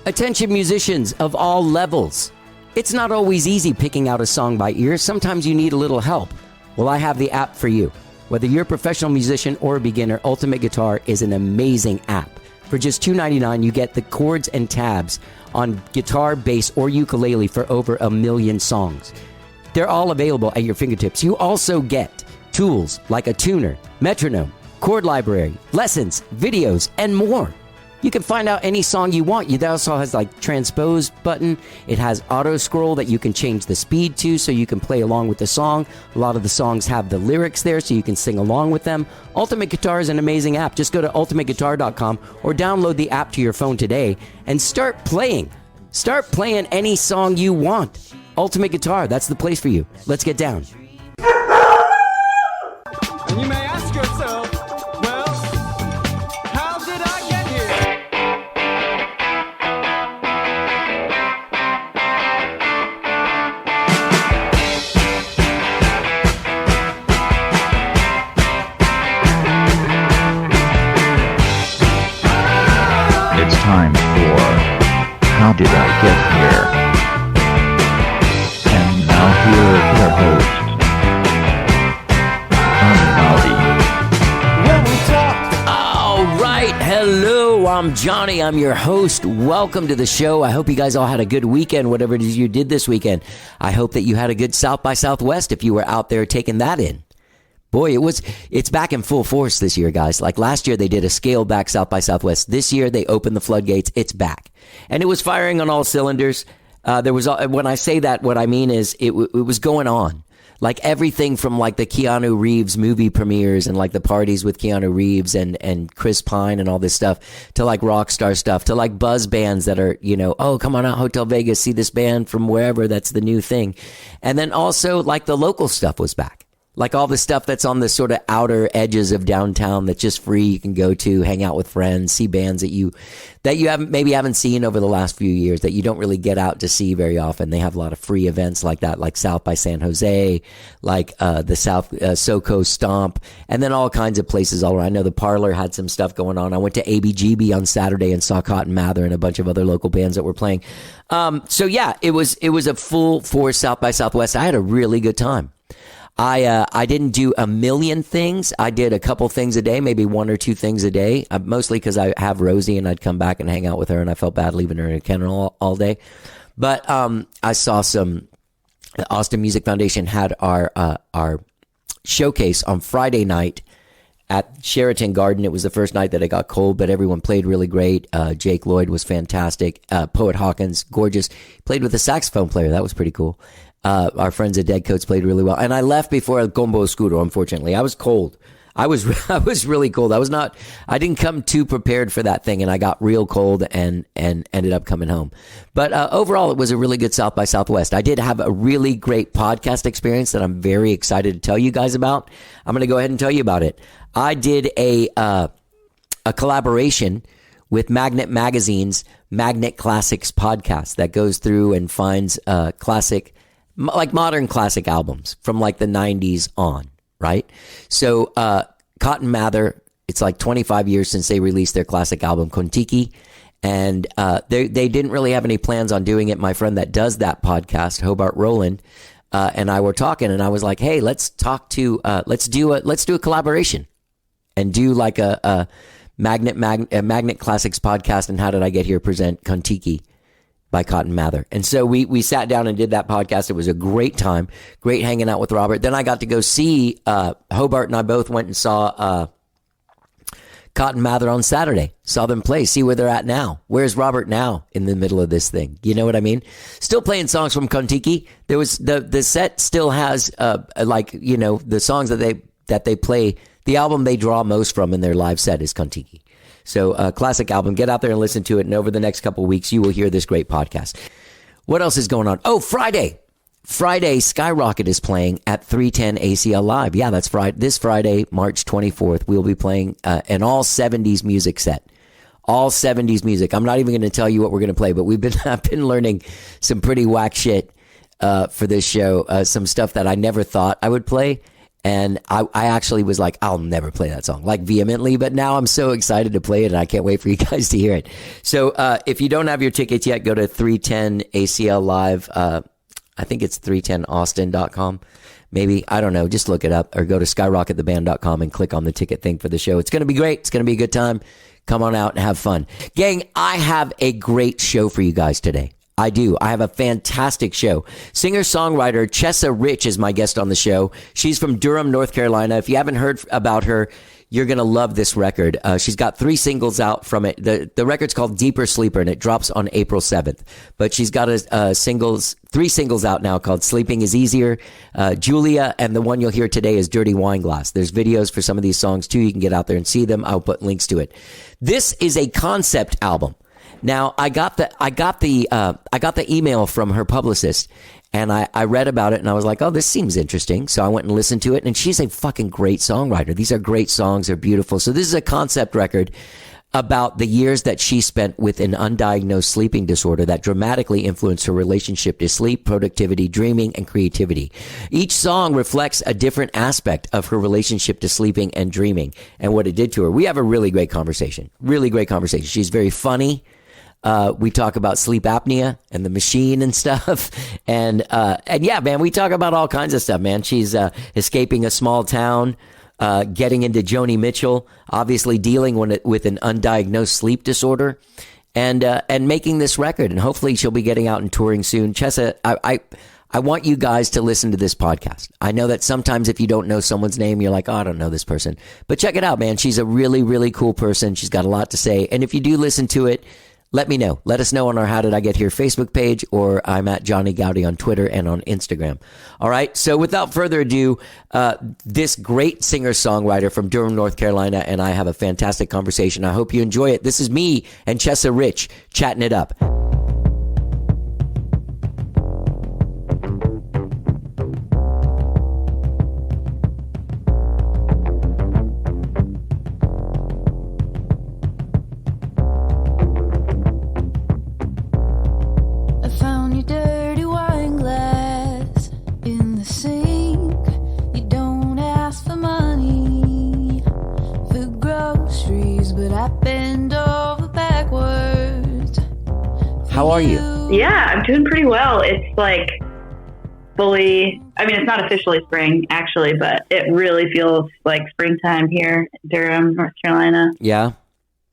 Attention musicians of all levels. It's not always easy picking out a song by ear. Sometimes you need a little help. Well, I have the app for you. Whether you're a professional musician or a beginner, Ultimate Guitar is an amazing app. For just $2.99, you get the chords and tabs on guitar, bass, or ukulele for over 1 million songs. They're all available at your fingertips. You also get tools like a tuner, metronome, chord library, lessons, videos, and more. You can find out any song you want. It also has like transpose button. It has auto scroll that you can change the speed to so you can play along with the song. A lot of the songs have the lyrics there so you can sing along with them. Ultimate Guitar is an amazing app. Just go to ultimateguitar.com or download the app to your phone today and start playing. Start playing any song you want. Ultimate Guitar, that's the place for you. Let's get down. And you may ask yourself, well, how did I get here? It's time for How Did I Get Here? And now here is your host, All right, hello, I'm Johnny. I'm your host. Welcome to the show. I hope you guys all had a good weekend, whatever it is you did this weekend. I hope that you had a good South by Southwest if you were out there taking that in. Boy, it's back in full force this year, guys. Like last year, they did a scaled back South by Southwest. This year, they opened the floodgates. It's back. And it was firing on all cylinders. When I say that, what I mean is it was going on. Like everything from like the Keanu Reeves movie premieres and like the parties with Keanu Reeves and Chris Pine and all this stuff to like rock star stuff to like buzz bands that are, oh, come on out, Hotel Vegas, see this band from wherever. That's the new thing. And then also like the local stuff was back. Like all the stuff that's on the sort of outer edges of downtown that's just free. You can go to, hang out with friends, see bands that you haven't seen over the last few years that you don't really get out to see very often. They have a lot of free events like that, like South by San Jose, like the South SoCo Stomp, and then all kinds of places all around. I know the Parlor had some stuff going on. I went to ABGB on Saturday and saw Cotton Mather and a bunch of other local bands that were playing. So yeah, it was a full force South by Southwest. I had a really good time. I didn't do 1 million things. I did a couple things a day, maybe 1 or 2 things a day, mostly because I have Rosie and I'd come back and hang out with her and I felt bad leaving her in a kennel all day. But I saw the Austin Music Foundation had our showcase on Friday night at Sheraton Garden. It was the first night that it got cold, but everyone played really great. Jake Lloyd was fantastic. Poet Hawkins, gorgeous. Played with a saxophone player. That was pretty cool. Our friends at Dead Coats played really well. And I left before El Combo Oscuro, unfortunately. I was cold. I was really cold. I didn't come too prepared for that thing, and I got real cold and ended up coming home. But overall, it was a really good South by Southwest. I did have a really great podcast experience that I'm very excited to tell you guys about. I'm going to go ahead and tell you about it. I did a collaboration with Magnet Magazine's Magnet Classics podcast that goes through and finds modern classic albums from like the 90s on, right? So Cotton Mather, it's like 25 years since they released their classic album Kon-Tiki, and they didn't really have any plans on doing it. My friend that does that podcast, Hobart Rowland, and I were talking, and I was like, hey, let's do a collaboration and do like a Magnet Classics podcast. And How Did I Get Here present Kon-Tiki by Cotton Mather. And so we sat down and did that podcast. It was a great time, great hanging out with Robert. Then I got to go see Hobart and I both went and saw Cotton Mather on Saturday. Saw them play, see where they're at now. Where's Robert now in the middle of this thing? You know what I mean? Still playing songs from Kon-Tiki. There was the set still has the songs that they play. The album they draw most from in their live set is Kon-Tiki. So classic album. Get out there and listen to it. And over the next couple of weeks, you will hear this great podcast. What else is going on? Oh, Friday, Skyrocket is playing at 310 ACL Live. Yeah, that's Friday. This Friday, March 24th, we'll be playing an all 70s music set. All 70s music. I'm not even going to tell you what we're going to play, but I've been learning some pretty whack shit for this show. Some stuff that I never thought I would play. And I actually was like, I'll never play that song, like vehemently, but now I'm so excited to play it and I can't wait for you guys to hear it. So if you don't have your tickets yet, go to 310 ACL Live. I think it's 310austin.com. Maybe, I don't know, just look it up or go to skyrockettheband.com and click on the ticket thing for the show. It's going to be great. It's going to be a good time. Come on out and have fun. Gang, I have a great show for you guys today. I do. I have a fantastic show. Singer-songwriter Chessa Rich is my guest on the show. She's from Durham, North Carolina. If you haven't heard about her, you're going to love this record. She's got 3 singles out from it. The record's called Deeper Sleeper, and it drops on April 7th. But she's got 3 singles out now called Sleeping is Easier, Julia, and the one you'll hear today is Dirty Wine Glass. There's videos for some of these songs, too. You can get out there and see them. I'll put links to it. This is a concept album. Now, I got the email from her publicist, and I read about it, and I was like, oh, this seems interesting. So I went and listened to it, and she's a fucking great songwriter. These are great songs. They're beautiful. So this is a concept record about the years that she spent with an undiagnosed sleeping disorder that dramatically influenced her relationship to sleep, productivity, dreaming, and creativity. Each song reflects a different aspect of her relationship to sleeping and dreaming and what it did to her. We have a really great conversation. Really great conversation. She's very funny. We talk about sleep apnea and the machine and stuff. And yeah, man, we talk about all kinds of stuff, man. She's escaping a small town, getting into Joni Mitchell, obviously dealing with an undiagnosed sleep disorder, and making this record. And hopefully she'll be getting out and touring soon. Chessa, I want you guys to listen to this podcast. I know that sometimes if you don't know someone's name, you're like, oh, I don't know this person. But check it out, man. She's a really, really cool person. She's got a lot to say. And if you do listen to it, let me know. Let us know on our How Did I Get Here Facebook page, or I'm at Johnny Gowdy on Twitter and on Instagram. All right. So without further ado, this great singer-songwriter from Durham, North Carolina, and I have a fantastic conversation. I hope you enjoy it. This is me and Chessa Rich chatting it up. How are you? Yeah, I'm doing pretty well. It's like fully, I mean, it's not officially spring, actually, but it really feels like springtime here in Durham, North Carolina. Yeah.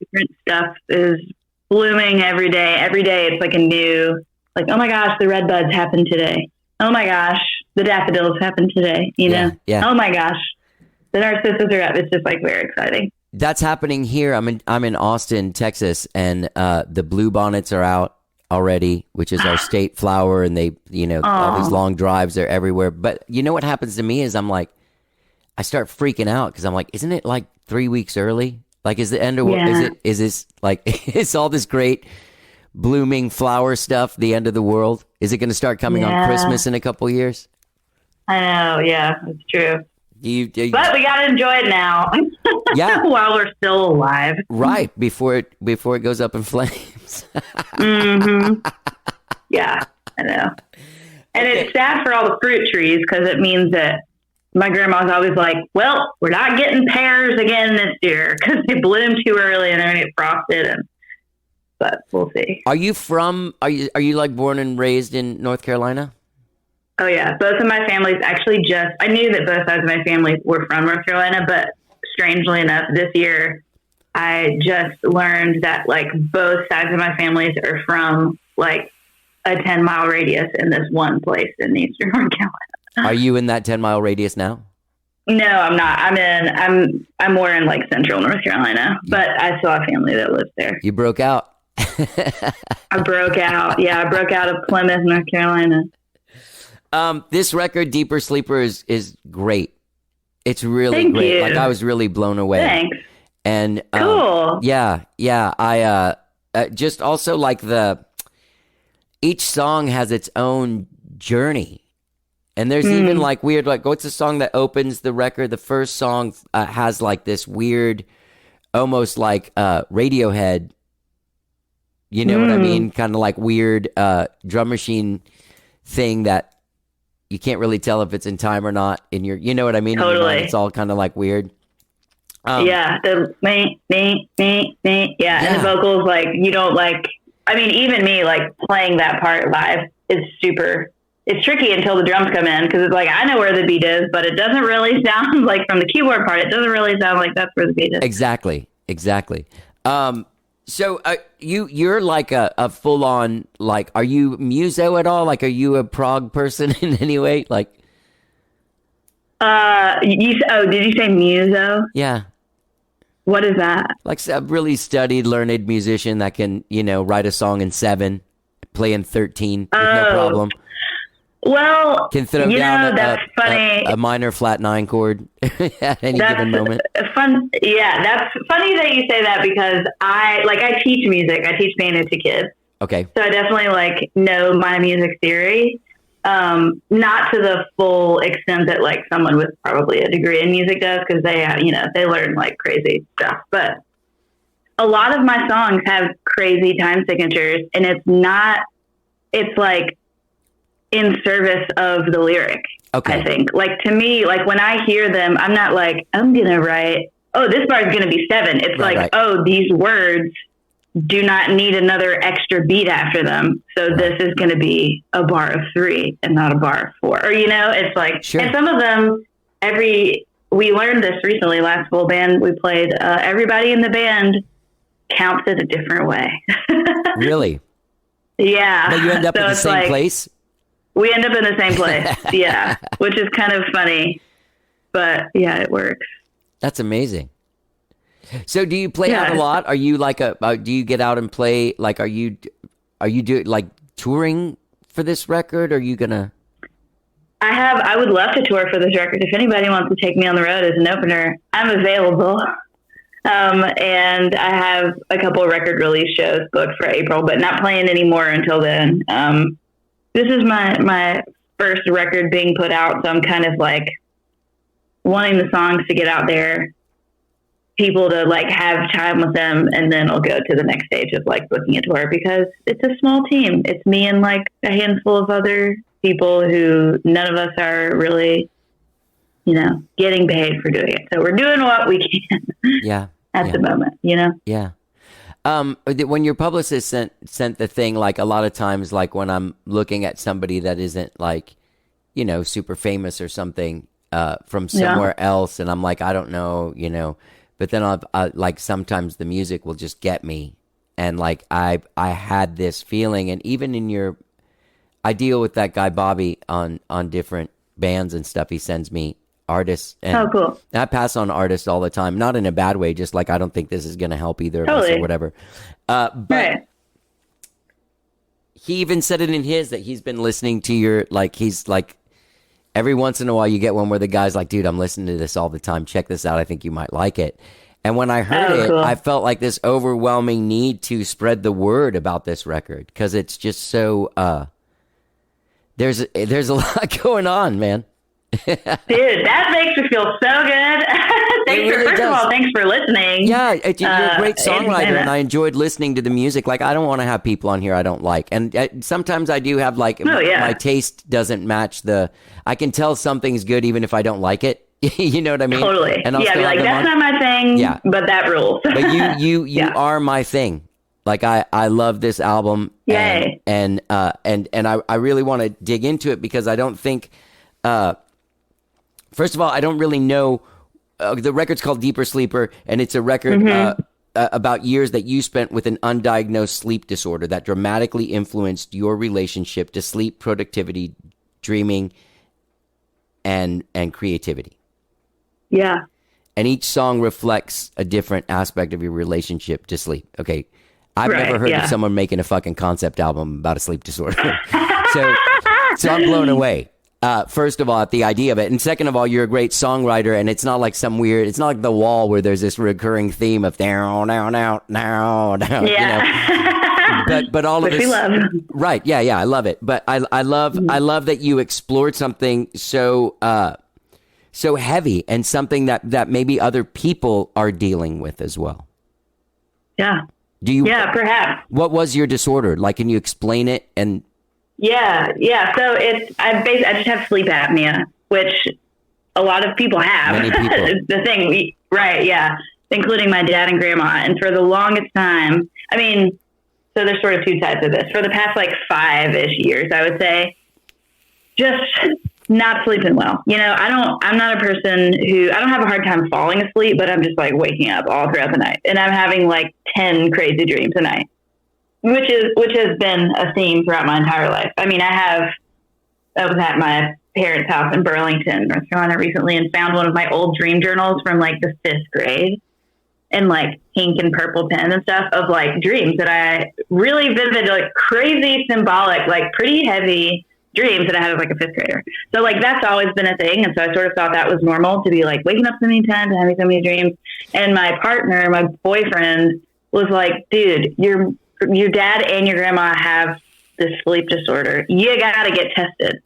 Different stuff is blooming every day. Every day it's like a new, like, oh my gosh, the red buds happened today. Oh my gosh, the daffodils happened today, you know? Yeah. Oh my gosh, the narcissus are up. It's just like very exciting. That's happening here. I'm in Austin, Texas, and the bluebonnets are out already, which is our state flower, and they, all these long drives, they're everywhere. But you know what happens to me is I'm like, I start freaking out because I'm like, isn't it like 3 weeks early? Like, is the end of is this like, is all this great blooming flower stuff the end of the world? Is it going to start coming on Christmas in a couple years? I know. Yeah, it's true. But we got to enjoy it now. Yeah. While we're still alive. Right. Before it goes up in flames. Mm-hmm. Yeah, I know. And it's sad for all the fruit trees because it means that my grandma's always like, well, we're not getting pears again this year because they bloom too early and they're going to get frosted. But we'll see. Are you like born and raised in North Carolina? Oh, yeah. Both of my families actually I knew that both sides of my family were from North Carolina, but strangely enough, this year, I just learned that like both sides of my families are from like a 10-mile radius in this one place in Eastern North Carolina. Are you in that 10-mile radius now? No, I'm not. I'm more in like central North Carolina, but I still have family that lives there. You broke out. I broke out. Yeah, I broke out of Plymouth, North Carolina. This record, Deeper Sleeper, is great. It's really Thank great. you. Like, I was really blown away. Thanks. And cool. Yeah. I just also like each song has its own journey, and there's even like weird, like what's the song that opens the record? The first song has like this weird, almost like Radiohead. You know what I mean? Kind of like weird drum machine thing that you can't really tell if it's in time or not in your, you know what I mean? In your Totally. mind, it's all kind of like weird. Yeah, the yeah, and the vocals, like, you don't like, I mean, even me, like, playing that part live is it's tricky until the drums come in, because it's like, I know where the beat is, but it doesn't really sound like, from the keyboard part, it doesn't really sound like that's where the beat is. Exactly. So you're like a full on, like, are you muso at all? Like, are you a prog person in any way? Like, did you say muso? yeah. What is that? Like a really studied, learned musician that can, write a song in 7, play in 13 with no problem. Well, Can throw down that's funny. a minor flat 9 chord at any given moment. Fun. Yeah, that's funny that you say that, because I teach music. I teach piano to kids. Okay. So I definitely know my music theory. Not to the full extent that someone with probably a degree in music does, because they learn like crazy stuff. But a lot of my songs have crazy time signatures, and it's like in service of the lyric. Okay. I think, to me, when I hear them, I'm not like, I'm going to write, oh, this bar is going to be 7. It's right. Oh, these words do not need another extra beat after them. So this is going to be a bar of 3 and not a bar of 4. Or, it's like, sure. And some of them, we learned this recently, last full band we played, everybody in the band counts it a different way. Really? Yeah. But you end up in the same place? We end up in the same place. Yeah. Which is kind of funny, but yeah, it works. That's amazing. So do you play out a lot? Are you like do you get out and play? Like, are you doing touring for this record? Are you gonna? I would love to tour for this record. If anybody wants to take me on the road as an opener, I'm available. And I have a couple of record release shows booked for April, but not playing anymore until then. This is my first record being put out, so I'm kind of wanting the songs to get out there, people to have time with them, and then I'll go to the next stage of booking a tour, because it's a small team. It's me and a handful of other people who none of us are really, getting paid for doing it. So we're doing what we can. Yeah. At the moment, Yeah. When your publicist sent the thing, a lot of times, when I'm looking at somebody that isn't super famous or something, from somewhere else, and I'm like, I don't know, but then I'll sometimes the music will just get me, and I had this feeling, and even I deal with that guy Bobby on different bands and stuff. He sends me artists, and cool. I pass on artists all the time, not in a bad way, just I don't think this is going to help either of us or whatever. But right. He even said it in his that he's been listening to your he's every once in a while you get one where the guy's like, dude, I'm listening to this all the time. Check this out. I think you might like it. And when I heard it, cool. I felt this overwhelming need to spread the word about this record, because it's just so there's a lot going on, man. Dude, that makes me feel so good. First of all, thanks for listening. Yeah, you're a great songwriter, and I enjoyed listening to the music. I don't want to have people on here I don't like, and sometimes I do have my taste doesn't match I can tell something's good even if I don't like it. You know what I mean? Totally. And I'll be that's not my thing. Yeah, but that rules. But you are my thing. I love this album. Yay. And I really want to dig into it, because I don't think. First of all, I don't really know. The record's called Deeper Sleeper, and it's a record about years that you spent with an undiagnosed sleep disorder that dramatically influenced your relationship to sleep, productivity, dreaming, and creativity. Yeah. And each song reflects a different aspect of your relationship to sleep. Okay. I've never heard of someone making a fucking concept album about a sleep disorder. so I'm blown away. First of all, at the idea of it, and second of all, you're a great songwriter, and it's not like it's not like The Wall where there's this recurring theme of down, yeah. But all of this, we love. Right? Yeah, I love it. But I love that you explored something so heavy, and something that maybe other people are dealing with as well. Yeah. Do you? Yeah, perhaps. What was your disorder? Can you explain it? And Yeah. Yeah. So I just have sleep apnea, which a lot of people have. Many people. The thing, right? Yeah, including my dad and grandma. And for the longest time, I mean, so there's sort of two sides of this. For the past like 5-ish years, I would say, just not sleeping well. I'm not a person I don't have a hard time falling asleep, but I'm just like waking up all throughout the night, and I'm having like 10 crazy dreams a night, which has been a theme throughout my entire life. I mean, I was at my parents' house in Burlington, North Carolina recently, and found one of my old dream journals from like the 5th grade, and like pink and purple pen and stuff of like dreams that I really vivid, like crazy symbolic, like pretty heavy dreams that I had as like a 5th grader. So like that's always been a thing. And so I sort of thought that was normal to be like waking up so many times and having so many dreams. And my partner, my boyfriend, was like, dude, your dad and your grandma have this sleep disorder. You gotta get tested.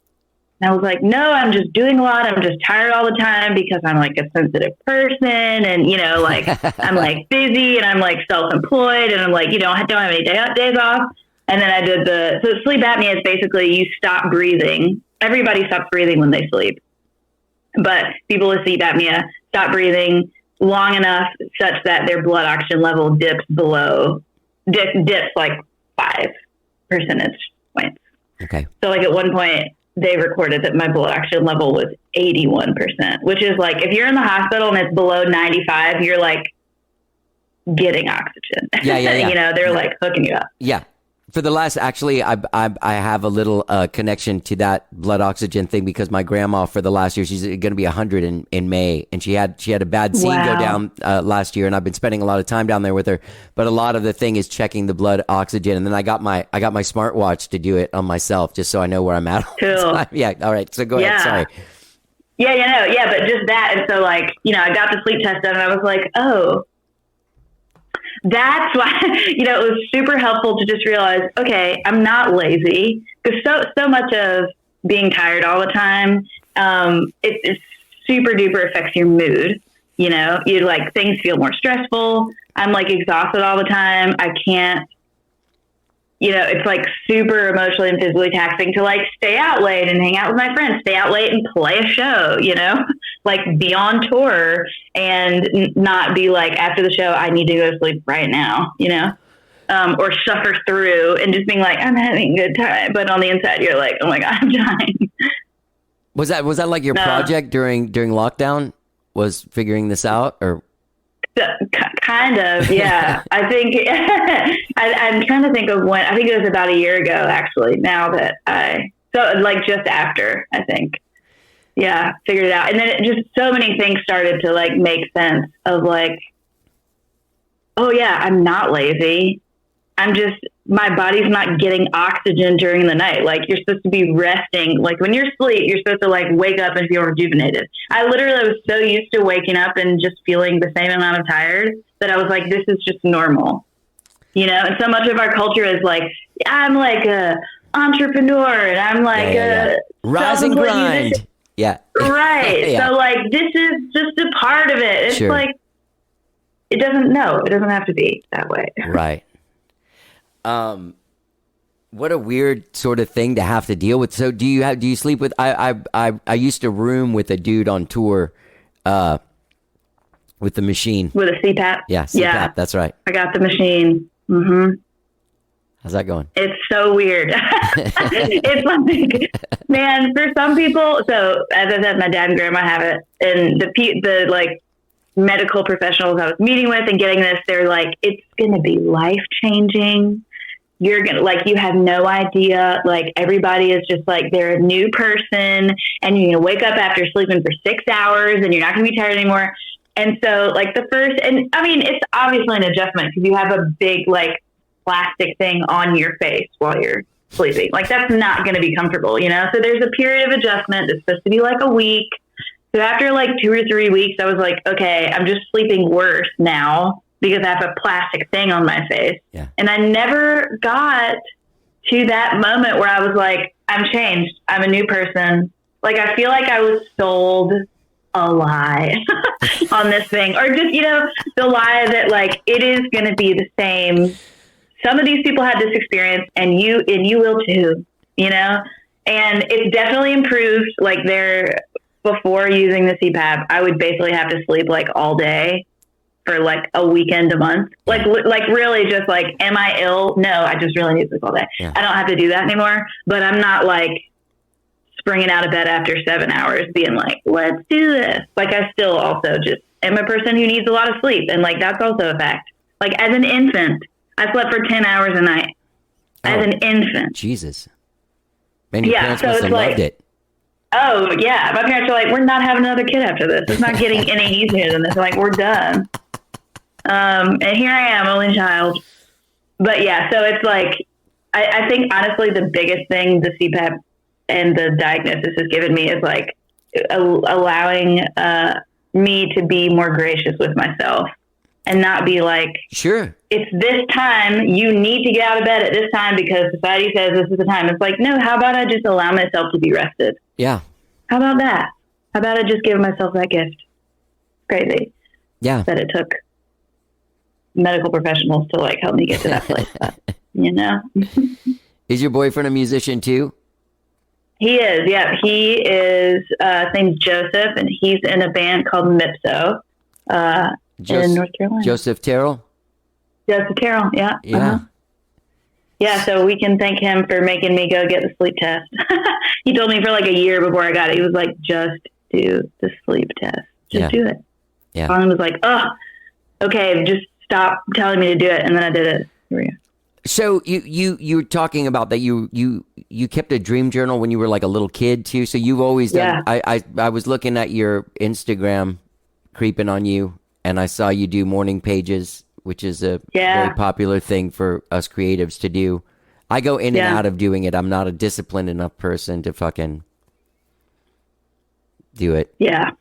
And I was like, no, I'm just doing a lot. I'm just tired all the time because I'm like a sensitive person, and like I'm like busy, and I'm like self-employed, and I'm like, don't have any days off. And then I did so sleep apnea is basically you stop breathing. Everybody stops breathing when they sleep, but people with sleep apnea stop breathing long enough such that their blood oxygen level dips like 5 percentage points. Okay. So like at one point they recorded that my blood oxygen level was 81%, which is like, if you're in the hospital and it's below 95, you're like getting oxygen. Yeah. They're like hooking you up. Yeah. For the last, actually, I have a little connection to that blood oxygen thing because my grandma, for the last year, she's going to be 100 in May, and she had a bad scene go down last year, and I've been spending a lot of time down there with her. But a lot of the thing is checking the blood oxygen, and then I got my smartwatch to do it on myself just so I know where I'm at. Cool. Yeah. All right. So go ahead. Sorry. Yeah, but just that, and so like I got the sleep test done, and I was like, oh. That's why, it was super helpful to just realize, okay, I'm not lazy, because so much of being tired all the time, it super duper affects your mood. You like things feel more stressful. I'm like exhausted all the time. I can't, it's like super emotionally and physically taxing to like stay out late and hang out with my friends, stay out late and play a show, like be on tour and not be like, after the show, I need to go to sleep right now, or suffer through and just being like, I'm having a good time. But on the inside, you're like, oh my God, I'm dying. Was that like your project during lockdown, was figuring this out, or? Kind of, yeah. I think I'm trying to think of when. I think it was about a year ago, actually. Now that like just after, I think, yeah, figured it out, and then just so many things started to like make sense of like, oh yeah, I'm not lazy. I'm just, my body's not getting oxygen during the night. Like you're supposed to be resting. Like when you're asleep, you're supposed to like wake up and feel rejuvenated. I literally was so used to waking up and just feeling the same amount of tired that I was like, this is just normal, and so much of our culture is like, I'm like a entrepreneur and I'm like a rise and grind. Musician. Yeah. Right. Yeah. So like, this is just a part of it. It's like, it doesn't have to be that way. Right. What a weird sort of thing to have to deal with. So do you sleep with, I used to room with a dude on tour, with the machine. With a CPAP? Yeah, CPAP, yeah. That's right. I got the machine. Mm-hmm. How's that going? It's so weird. It's like, man, for some people, so as I said, my dad and grandma have it, and the like medical professionals I was meeting with and getting this, they're like, it's going to be life-changing. You're going to, like, you have no idea. Like, everybody is just like, they're a new person, and you're going to wake up after sleeping for 6 hours, and you're not going to be tired anymore. And so, like, and I mean, it's obviously an adjustment because you have a big, like, plastic thing on your face while you're sleeping. Like, that's not going to be comfortable, So there's a period of adjustment that's supposed to be like a week. So after like 2 or 3 weeks, I was like, okay, I'm just sleeping worse now because I have a plastic thing on my face. Yeah. And I never got to that moment where I was like, I'm changed. I'm a new person. Like, I feel like I was sold a lie on this thing, or just, the lie that like, it is going to be the same. Some of these people had this experience and you will too. you know? And it's definitely improved. Like before using the CPAP, I would basically have to sleep like all day for like a weekend a month. Like really just like, am I ill? No, I just really need to sleep all day. Yeah. I don't have to do that anymore, but I'm not like springing out of bed after 7 hours being like, let's do this. Like I still also just am a person who needs a lot of sleep. And like, that's also a fact. Like as an infant, I slept for 10 hours a night as an infant. Jesus. Man, your parents so must it's have like, loved it. oh yeah. My parents are like, we're not having another kid after this. It's not getting any easier than this. Like we're done. And here I am, only child. But yeah, so it's like, I think honestly, the biggest thing the CPAP and the diagnosis has given me is like allowing me to be more gracious with myself and not be like, sure, it's this time, you need to get out of bed at this time because society says this is the time. It's like, no, how about I just allow myself to be rested? Yeah. How about that? How about I just give myself that gift? Crazy. Yeah. That it took medical professionals to like help me get to that place. But, you know? Is your boyfriend a musician too? He is, yeah. He is, his name's Joseph, and he's in a band called Mipso in North Carolina. Joseph Terrell? Joseph Terrell, yeah. Yeah. Uh-huh. Yeah, so we can thank him for making me go get the sleep test. He told me for like a year before I got it, he was like, just do the sleep test. Just do it. Yeah. I was like, oh, okay, just stop telling me to do it. And then I did it. Here we go. So you were talking about that you kept a dream journal when you were like a little kid too. So you've always done. Yeah. I was looking at your Instagram, creeping on you, and I saw you do morning pages, which is a very popular thing for us creatives to do. I go in and out of doing it. I'm not a disciplined enough person to fucking do it. Yeah.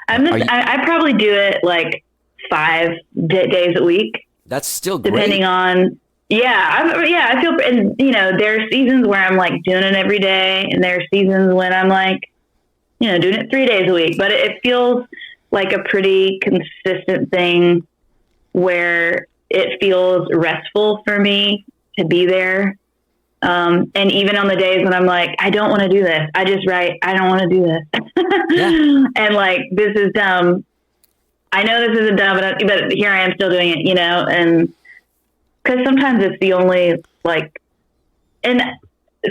I probably do it like 5 days a week. That's still great. Depending on, I feel, and you know, there are seasons where I'm like doing it every day, and there are seasons when I'm like, you know, doing it 3 days a week. But it feels like a pretty consistent thing where it feels restful for me to be there. And even on the days when I'm like, I don't want to do this, I just write, I don't want to do this. And like, this is dumb. I know this isn't dumb, but here I am still doing it, you know, and because sometimes it's the only like, and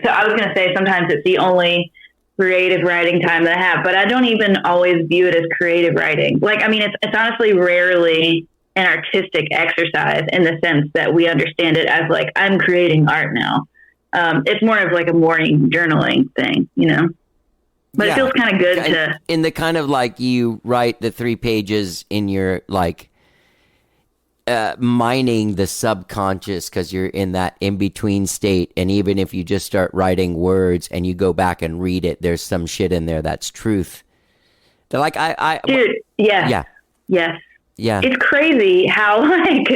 so I was going to say sometimes it's the only creative writing time that I have, but I don't even always view it as creative writing. Like, I mean, it's honestly rarely an artistic exercise in the sense that we understand it as like, I'm creating art now. It's more of like a morning journaling thing, you know? But it feels kind of good to... In the kind of like you write the 3 pages in your like mining the subconscious because you're in that in-between state. And even if you just start writing words and you go back and read it, there's some shit in there that's truth. They're like, Dude, yes. It's crazy how like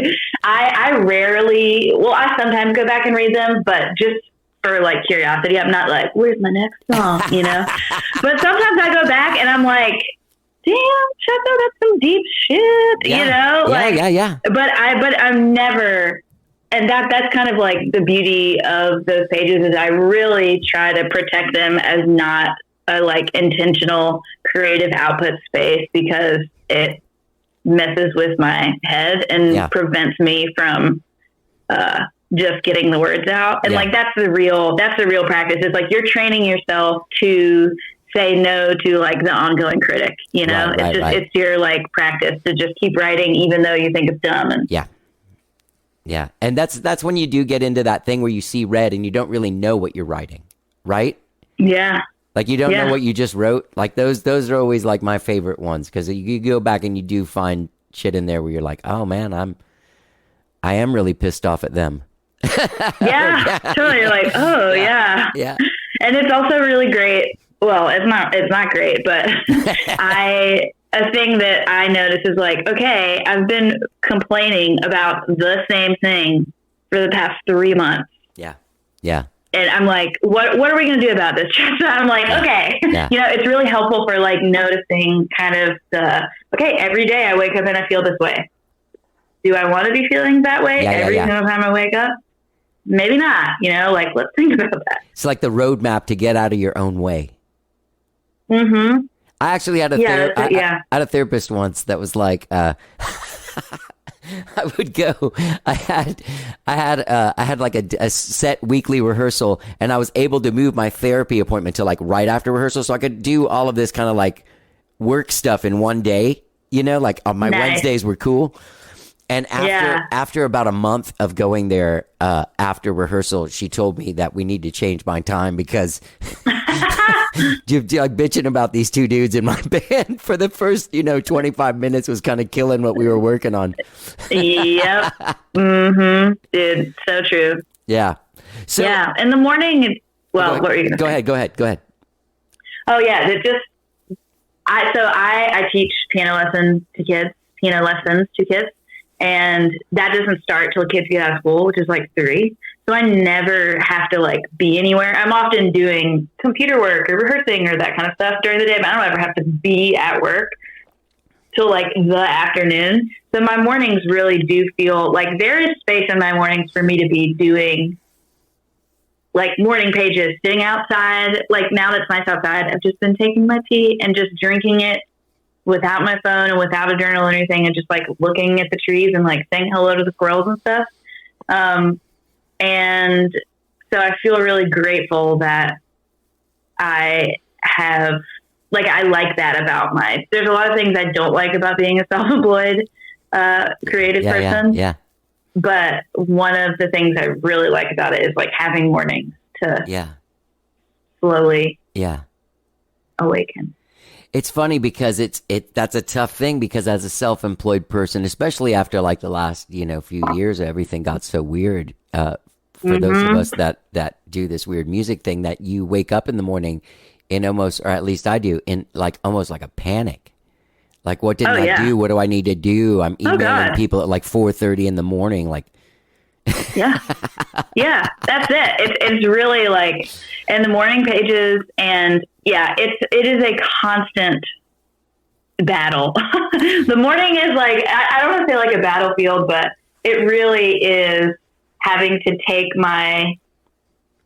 I rarely... Well, I sometimes go back and read them, but just... for like curiosity, I'm not like, where's my next song, you know? But sometimes I go back and I'm like, damn, Chessa, that's some deep shit, you know? But I'm never, and that's kind of like the beauty of those pages is I really try to protect them as not a like intentional creative output space because it messes with my head and prevents me from, just getting the words out. And like, that's the real practice. It's like, you're training yourself to say no to like the ongoing critic, you know, it's your like practice to just keep writing, even though you think it's dumb. And yeah. And that's when you do get into that thing where you see red and you don't really know what you're writing. Right. Yeah. Like you don't know what you just wrote. Like those are always like my favorite ones. Cause you go back and you do find shit in there where you're like, oh man, I am really pissed off at them. Totally. You're like, oh yeah. And it's also really great. Well, it's not great, but a thing that I notice is like, okay, I've been complaining about the same thing for the past 3 months. Yeah. And I'm like, what are we going to do about this? I'm like, okay, you know, it's really helpful for like noticing kind of okay, every day I wake up and I feel this way. Do I want to be feeling that way every single time I wake up? maybe not, like, let's think about that. It's like the roadmap to get out of your own way. Mm-hmm. I actually had a I had a therapist once that was like, I would go. I had like a set weekly rehearsal, and I was able to move my therapy appointment to like right after rehearsal, so I could do all of this kind of like work stuff in one day. Like my Wednesdays were cool. And after about a month of going there after rehearsal, she told me that we need to change my time because you're like bitching about these two dudes in my band for the first 25 minutes was kind of killing what we were working on. Yep. Mm-hmm. Dude, so true. Yeah. So yeah, in the morning. Well, what were you going to say? Go ahead. Oh yeah, I teach piano lessons to kids. And that doesn't start till kids get out of school, which is like 3. So I never have to like be anywhere. I'm often doing computer work or rehearsing or that kind of stuff during the day, but I don't ever have to be at work till like the afternoon. So my mornings really do feel like there is space in my mornings for me to be doing like morning pages, sitting outside. Like now that it's nice outside, I've just been taking my tea and just drinking it without my phone and without a journal or anything, and just like looking at the trees and like saying hello to the squirrels and stuff. And so I feel really grateful that I have, like, I like that about there's a lot of things I don't like about being a self-employed, creative person. Yeah. But one of the things I really like about it is like having mornings to slowly awaken. It's funny because that's a tough thing because as a self-employed person, especially after like the last, few years, everything got so weird, for those of us that do this weird music thing, that you wake up in the morning in almost, or at least I do, in like almost like a panic. Like, what didn't I do? What do I need to do? I'm emailing people at like 4:30 in the morning. Like, yeah, that's it. It's really like in the morning pages, and it is a constant battle. The morning is like, I don't want to say like a battlefield, but it really is having to take my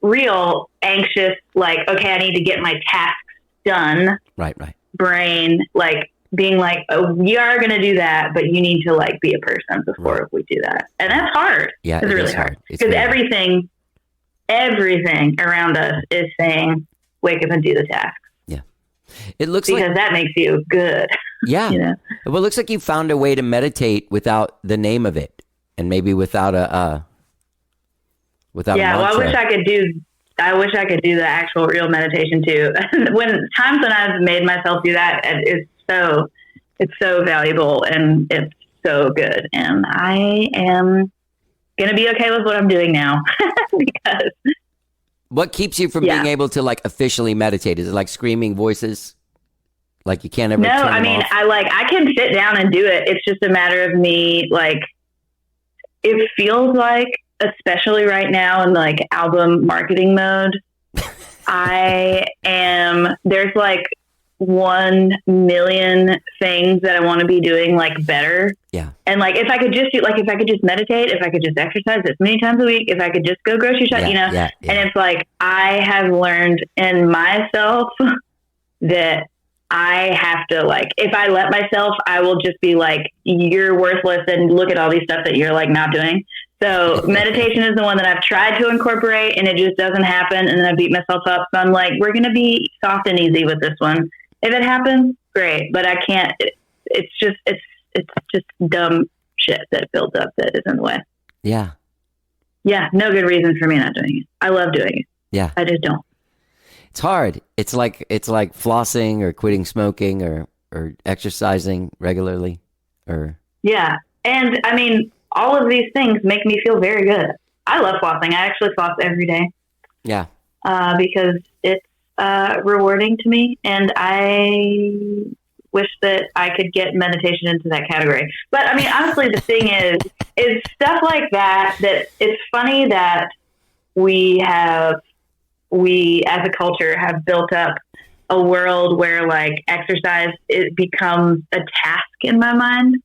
real anxious, like, okay, I need to get my tasks done. Right. Brain, like, being like, oh, we are going to do that, but you need to like be a person before we do that. And that's hard. Yeah, it's really hard. Because everything around us is saying, wake up and do the tasks. Yeah. It looks because that makes you good. Yeah. Well, it looks like you found a way to meditate without the name of it, and maybe without a mantra. Well, I wish I could do the actual real meditation too. When I've made myself do that, it's so valuable and it's so good. And I am going to be okay with what I'm doing now because. What keeps you from being able to like officially meditate? Is it like screaming voices? Like you can't ever. No, I mean, off? I can sit down and do it. It's just a matter of me. Like, it feels like, especially right now in like album marketing mode, there's like 1 million things that I want to be doing like better. Yeah. And like, if I could just meditate, if I could just exercise as many times a week, if I could just go grocery shop, and it's like, I have learned in myself that I have to, like, if I let myself, I will just be like, you're worthless and look at all these stuff that you're like not doing. So meditation is the one that I've tried to incorporate and it just doesn't happen. And then I beat myself up. So I'm like, we're going to be soft and easy with this one. If it happens, great. But I can't, it's just dumb shit that builds up that is in the way. Yeah. Yeah. No good reason for me not doing it. I love doing it. Yeah. I just don't. It's hard. It's like flossing or quitting smoking or exercising regularly or. Yeah. And I mean, all of these things make me feel very good. I love flossing. I actually floss every day. Yeah. Because it's rewarding to me. And I wish that I could get meditation into that category. But I mean, honestly, the thing is stuff like that it's funny that we as a culture have built up a world where like exercise, it becomes a task in my mind,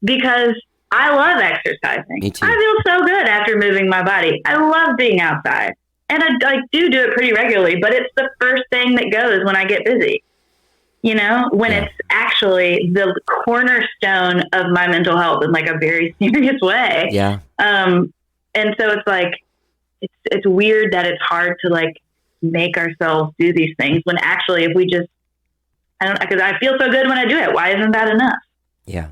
because I love exercising. Me too. I feel so good after moving my body. I love being outside. And I do it pretty regularly, but it's the first thing that goes when I get busy. You know, when it's actually the cornerstone of my mental health in like a very serious way. Yeah. And so it's like, it's weird that it's hard to like make ourselves do these things when actually if we just, because I feel so good when I do it. Why isn't that enough? Yeah.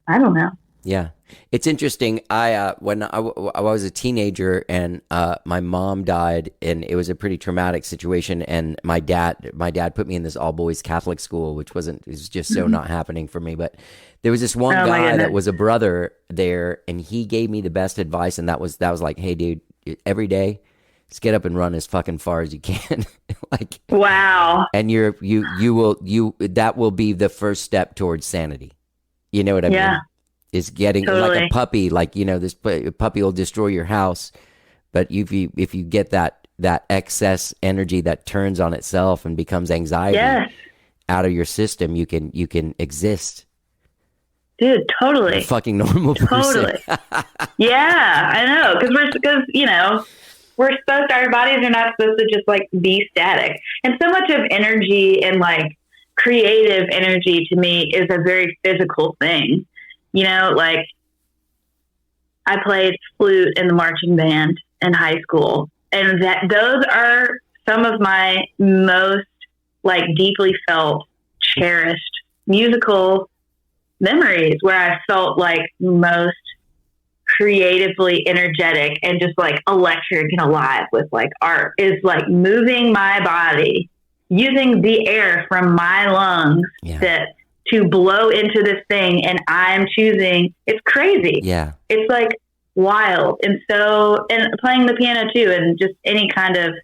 I don't know. Yeah. It's interesting. When I was a teenager and my mom died, and it was a pretty traumatic situation. And my dad put me in this all boys Catholic school, which it was just so not happening for me. But there was this one guy that was a brother there, and he gave me the best advice. And that was like, hey, dude, every day, just get up and run as fucking far as you can. Like, wow. And that will be the first step towards sanity. You know what I mean? Is getting like a puppy, like, this puppy will destroy your house. But if you get that excess energy that turns on itself and becomes anxiety out of your system, you can exist. Dude, totally. A fucking normal person. Totally. Yeah, I know. Because our bodies are not supposed to just like be static. And so much of energy and like creative energy to me is a very physical thing. Like I played flute in the marching band in high school, and those are some of my most like deeply felt, cherished musical memories where I felt like most creatively energetic and just like electric and alive with like art is like moving my body, using the air from my lungs to blow into this thing, and I'm choosing. It's crazy. Yeah, it's like wild, and playing the piano too, and just any kind of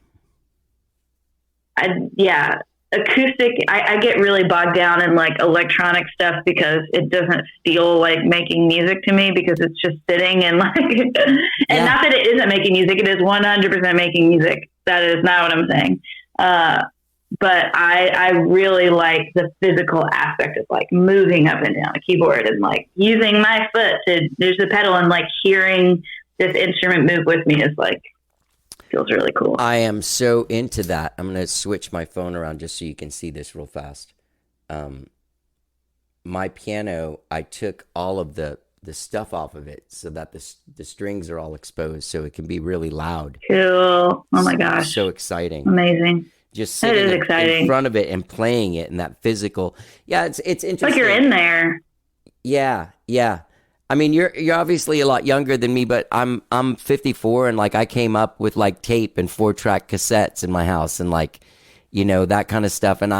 acoustic. I get really bogged down in like electronic stuff because it doesn't feel like making music to me because it's just sitting and like, and not that it isn't making music. It is 100% making music. That is not what I'm saying. But I really like the physical aspect of like moving up and down a keyboard and like using my foot there's a pedal and like hearing this instrument move with me is like, feels really cool. I am so into that. I'm going to switch my phone around just so you can see this real fast. My piano, I took all of the stuff off of it so that the strings are all exposed so it can be really loud. Cool. Oh my gosh. So exciting. Amazing. Just sitting in front of it and playing it and that physical. Yeah, it's interesting. Like you're in there. Yeah. I mean, you're obviously a lot younger than me, but I'm 54 and like I came up with like tape and 4-track cassettes in my house and like, that kind of stuff. And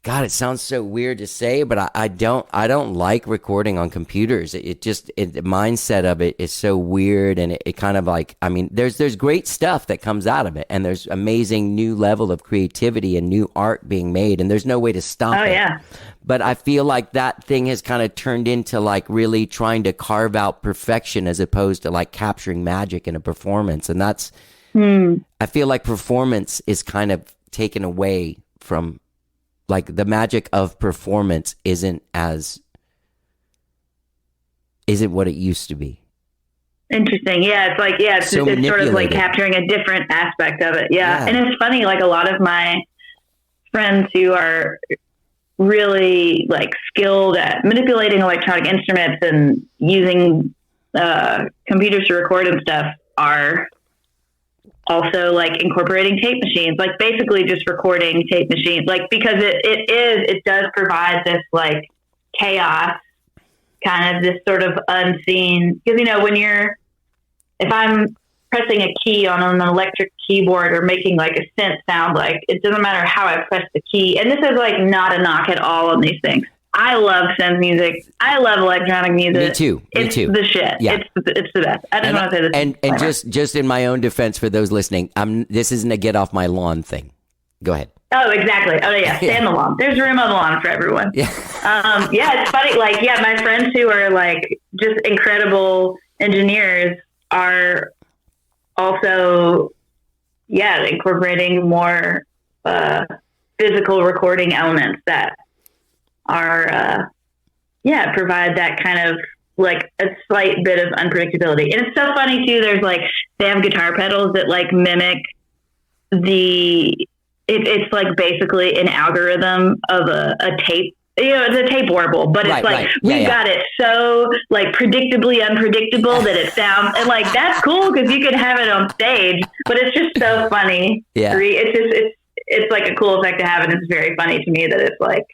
God, it sounds so weird to say, but I don't like recording on computers. The mindset of it is so weird, and it kind of like, I mean, there's great stuff that comes out of it, and there's amazing new level of creativity and new art being made, and there's no way to stop it. Oh yeah. But I feel like that thing has kind of turned into like really trying to carve out perfection as opposed to like capturing magic in a performance, and that's I feel like performance is kind of taken away from. Like the magic of performance isn't what it used to be. Interesting. Yeah. It's like, it's sort of like capturing a different aspect of it. Yeah. And it's funny, like a lot of my friends who are really like skilled at manipulating electronic instruments and using computers to record and stuff are also like incorporating tape machines, like basically just recording tape machines, like because it does provide this like chaos, kind of this sort of unseen, because if I'm pressing a key on an electric keyboard or making like a synth sound, like it doesn't matter how I press the key. And this is like not a knock at all on these things. I love synth music. I love electronic music. Me too. It's the shit. Yeah. It's the best. I just want to say this. And just in my own defense for those listening, this isn't a get off my lawn thing. Go ahead. Oh, exactly. Oh, yeah. Stay on the lawn. There's room on the lawn for everyone. Yeah. It's funny. Like, my friends who are like just incredible engineers are also, incorporating more physical recording elements that are provide that kind of like a slight bit of unpredictability. And it's so funny too. There's like, they have guitar pedals that like mimic it's like basically an algorithm of a tape. It's a tape warble, but it's we got it so like predictably unpredictable that it sounds, and like that's cool because you can have it on stage, but it's just so funny. Yeah, it's like a cool effect to have, and it's very funny to me that it's like,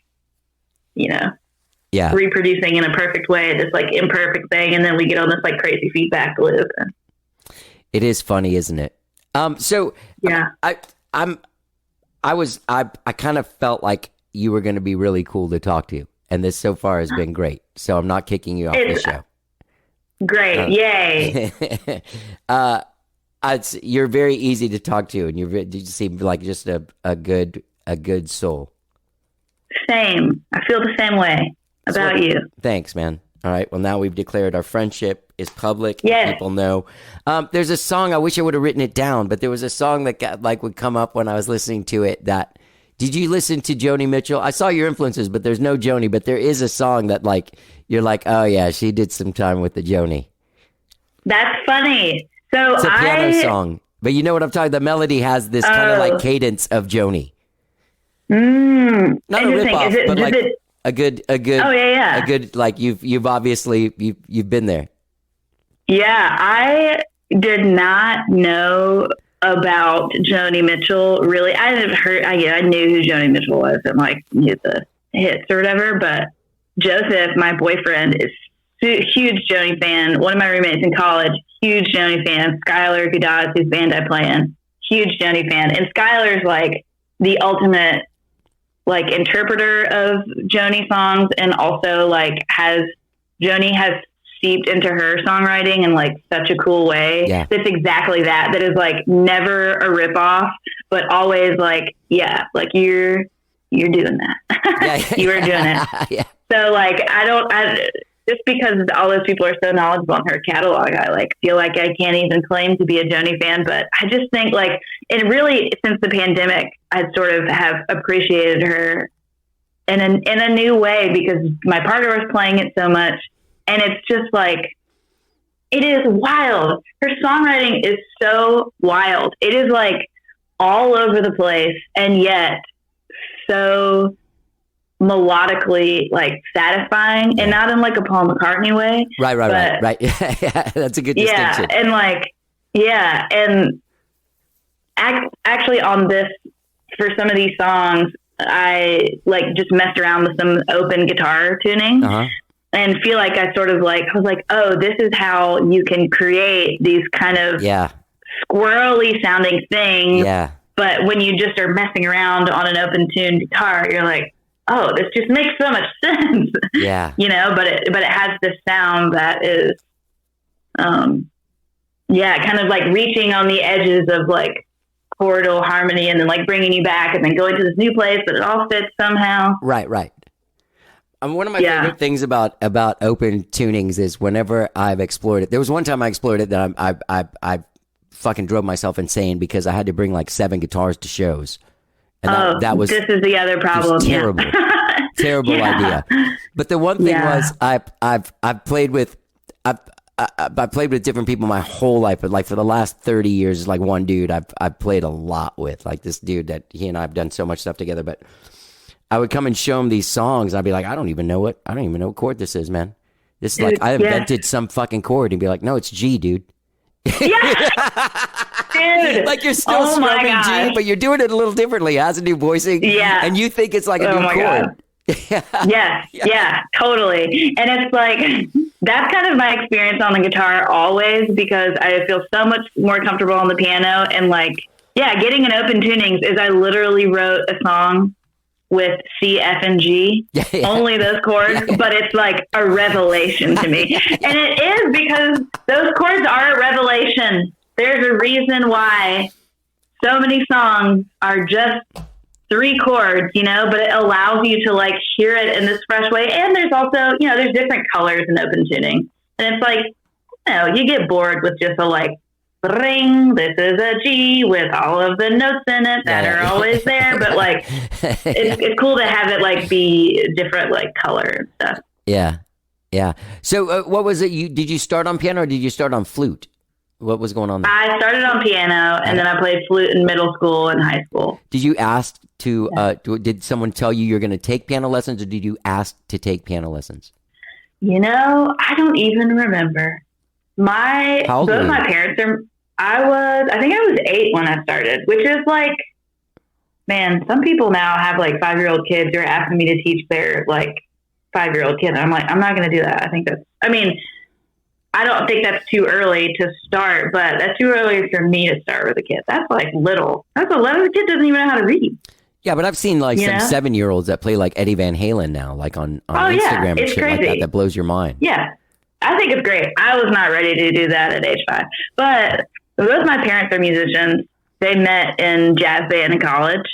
reproducing in a perfect way this like imperfect thing, and then we get on this like crazy feedback loop. It is funny, isn't it? So yeah, I kind of felt like you were going to be really cool to talk to, and this so far has been great. So I'm not kicking you off the show. Great, yay! You're very easy to talk to, and you seem like just a good soul. Same. I feel the same way about you. Thanks, man. All right. Well, now we've declared our friendship is public. Yes. People know. There's a song. I wish I would have written it down, but there was a song that would come up when I was listening to it. Did you listen to Joni Mitchell? I saw your influences, but there's no Joni. But there is a song that like you're like, oh yeah, she did some time with the Joni. That's funny. So it's a piano song, but you know what I'm talking. The melody has this kind of like cadence of Joni. Not a ripoff, but like a good. Oh yeah. A good like you've obviously you've been there. Yeah, I did not know about Joni Mitchell, really. I knew who Joni Mitchell was and like knew the hits or whatever, but Joseph, my boyfriend, is a huge Joni fan. One of my roommates in college, huge Joni fan. Skylar Gudaz, whose band I play in, huge Joni fan. And Skylar's like the ultimate like interpreter of Joni songs, and also like Joni has seeped into her songwriting in like such a cool way. Yeah. That's exactly that is like never a ripoff, but always like, yeah, like you're doing that. Yeah. You are doing it. Yeah. So like, just because all those people are so knowledgeable on her catalog, I like feel like I can't even claim to be a Joni fan, but I just think like, and really since the pandemic, I sort of have appreciated her in a new way because my partner was playing it so much. And it's just like, it is wild. Her songwriting is so wild. It is like all over the place and yet so melodically like satisfying, and not in like a Paul McCartney way. Right. Yeah, that's a good distinction. Yeah, and like, yeah, and actually on this, for some of these songs, I like just messed around with some open guitar tuning. And feel like I was like, oh, this is how you can create these kind of squirrely sounding things. Yeah. But when you just are messing around on an open tuned guitar, you're like, oh, this just makes so much sense. Yeah. But it has this sound that is, kind of like reaching on the edges of like chordal harmony and then like bringing you back and then going to this new place, but it all fits somehow. Right. One of my favorite things about open tunings is whenever I've explored it. There was one time I explored it that I fucking drove myself insane because I had to bring like 7 guitars to shows, and that was this is the other problem. Terrible, terrible idea. But the one thing was I've played with different people my whole life, but like for the last 30 years, is like one dude I've played a lot with, like this dude that he and I have done so much stuff together, but. I would come and show him these songs. And I'd be like, I don't even know what chord this is, man. This is like, I invented some fucking chord. He'd be like, no, it's G, dude. Yeah. Dude. Like you're still strumming G, but you're doing it a little differently. It has a new voicing. Yeah. And you think it's like a new chord. Yeah, totally. And it's like, that's kind of my experience on the guitar always, because I feel so much more comfortable on the piano. And like, getting an open tunings is I literally wrote a song with C, F, and G, only those chords, but it's like a revelation to me. And it is, because those chords are a revelation. There's a reason why so many songs are just 3 chords, but it allows you to like hear it in this fresh way. And there's also, there's different colors in open tuning. And it's like, you get bored with just a like, ring, this is a G with all of the notes in it that are always there, but like it's cool to have it like be different like color and stuff. Yeah. Yeah. So what was it? Did you start on piano or did you start on flute? What was going on there? I started on piano, and then I played flute in middle school and high school. Did you ask to, did someone tell you you're going to take piano lessons, or did you ask to take piano lessons? I don't even remember. How old were Both you? my parents are, I think I was 8 when I started, which is like, man, some people now have like 5-year-old kids who are asking me to teach their like 5-year-old kid. I'm like, I'm not going to do that. I don't think that's too early to start, but that's too early for me to start with a kid. That's like little. That's 11. The kid doesn't even know how to read. Yeah, but I've seen like You some know? 7-year-olds that play like Eddie Van Halen now, like on Oh, yeah. Instagram and It's shit like that. crazy. That blows your mind. Yeah, I think it's great. I was not ready to do that at age 5, but both my parents are musicians. They met in jazz band in college,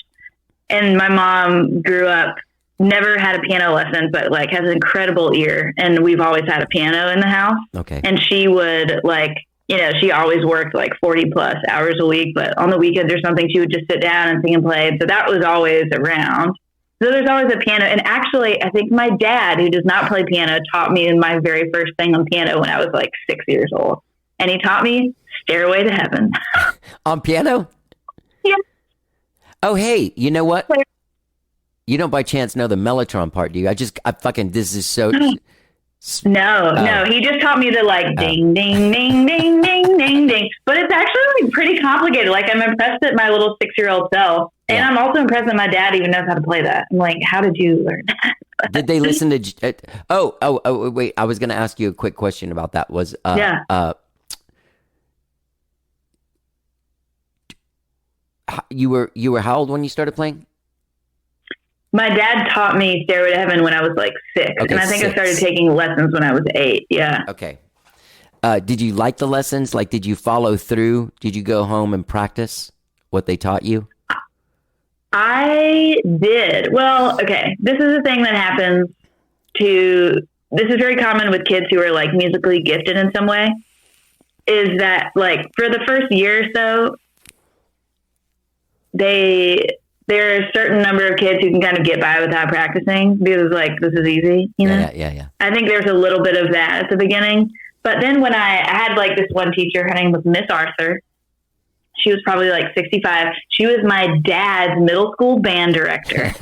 and my mom grew up, never had a piano lesson, but like has an incredible ear, and we've always had a piano in the house. Okay. And she would she always worked like 40 plus hours a week, but on the weekends or something, she would just sit down and sing and play. So that was always around. So there's always a piano. And actually, I think my dad, who does not play piano, taught me my very first thing on piano when I was like 6 years old. And he taught me Stairway to Heaven. On piano? Yeah. Oh, hey, you know what? You don't by chance know the mellotron part, do you? This is so... No, he just taught me the like ding, ding, ding, ding, ding, ding, ding. But it's actually like pretty complicated. Like I'm impressed at my little 6-year-old self. And Yeah. I'm also impressed that my dad even knows how to play that. I'm like, how did you learn that? Did they listen to... wait, I was going to ask you a quick question about that. You were how old when you started playing? My dad taught me Stairway to Heaven when I was like 6. Okay, and I think 6. I started taking lessons when I was 8. Yeah. Okay. Did you like the lessons? Like, did you follow through? Did you go home and practice what they taught you? I did. Well, okay. This is a thing that happens this is very common with kids who are like musically gifted in some way, is that like for the first year or so, there are a certain number of kids who can kind of get by without practicing because like, this is easy, you know? Yeah. I think there's a little bit of that at the beginning. But then when I had like this one teacher, her name was Miss Arthur. She was probably like 65. She was my dad's middle school band director.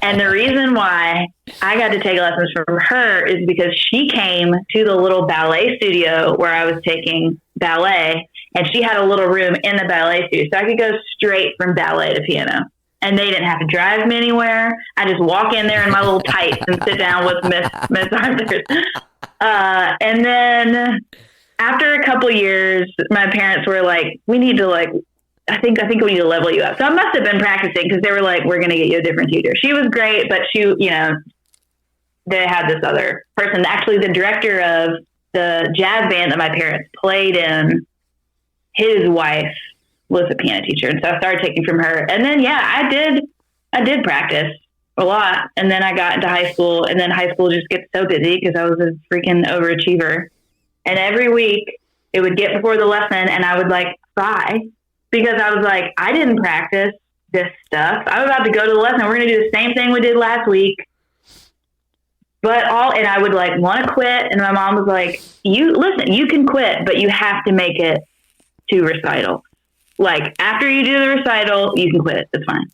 And the reason why I got to take lessons from her is because she came to the little ballet studio where I was taking ballet, and she had a little room in the ballet studio. So I could go straight from ballet to piano. And they didn't have to drive me anywhere. I just walk in there in my little tights and sit down with Miss Arthur. And then after a couple years, my parents were like, we need to I think we need to level you up. So I must have been practicing because they were like, we're going to get you a different teacher. She was great, but they had this other person. Actually, the director of the jazz band that my parents played in, his wife was a piano teacher. And so I started taking from her. And then, I did practice a lot. And then I got into high school, and then high school just gets so busy because I was a freaking overachiever. And every week it would get before the lesson and I would like cry because I was like, I didn't practice this stuff. I'm about to go to the lesson. We're going to do the same thing we did last week. And I would like want to quit. And my mom was like, you can quit, but you have to make it to recital. Like after you do the recital, you can quit. It's fine.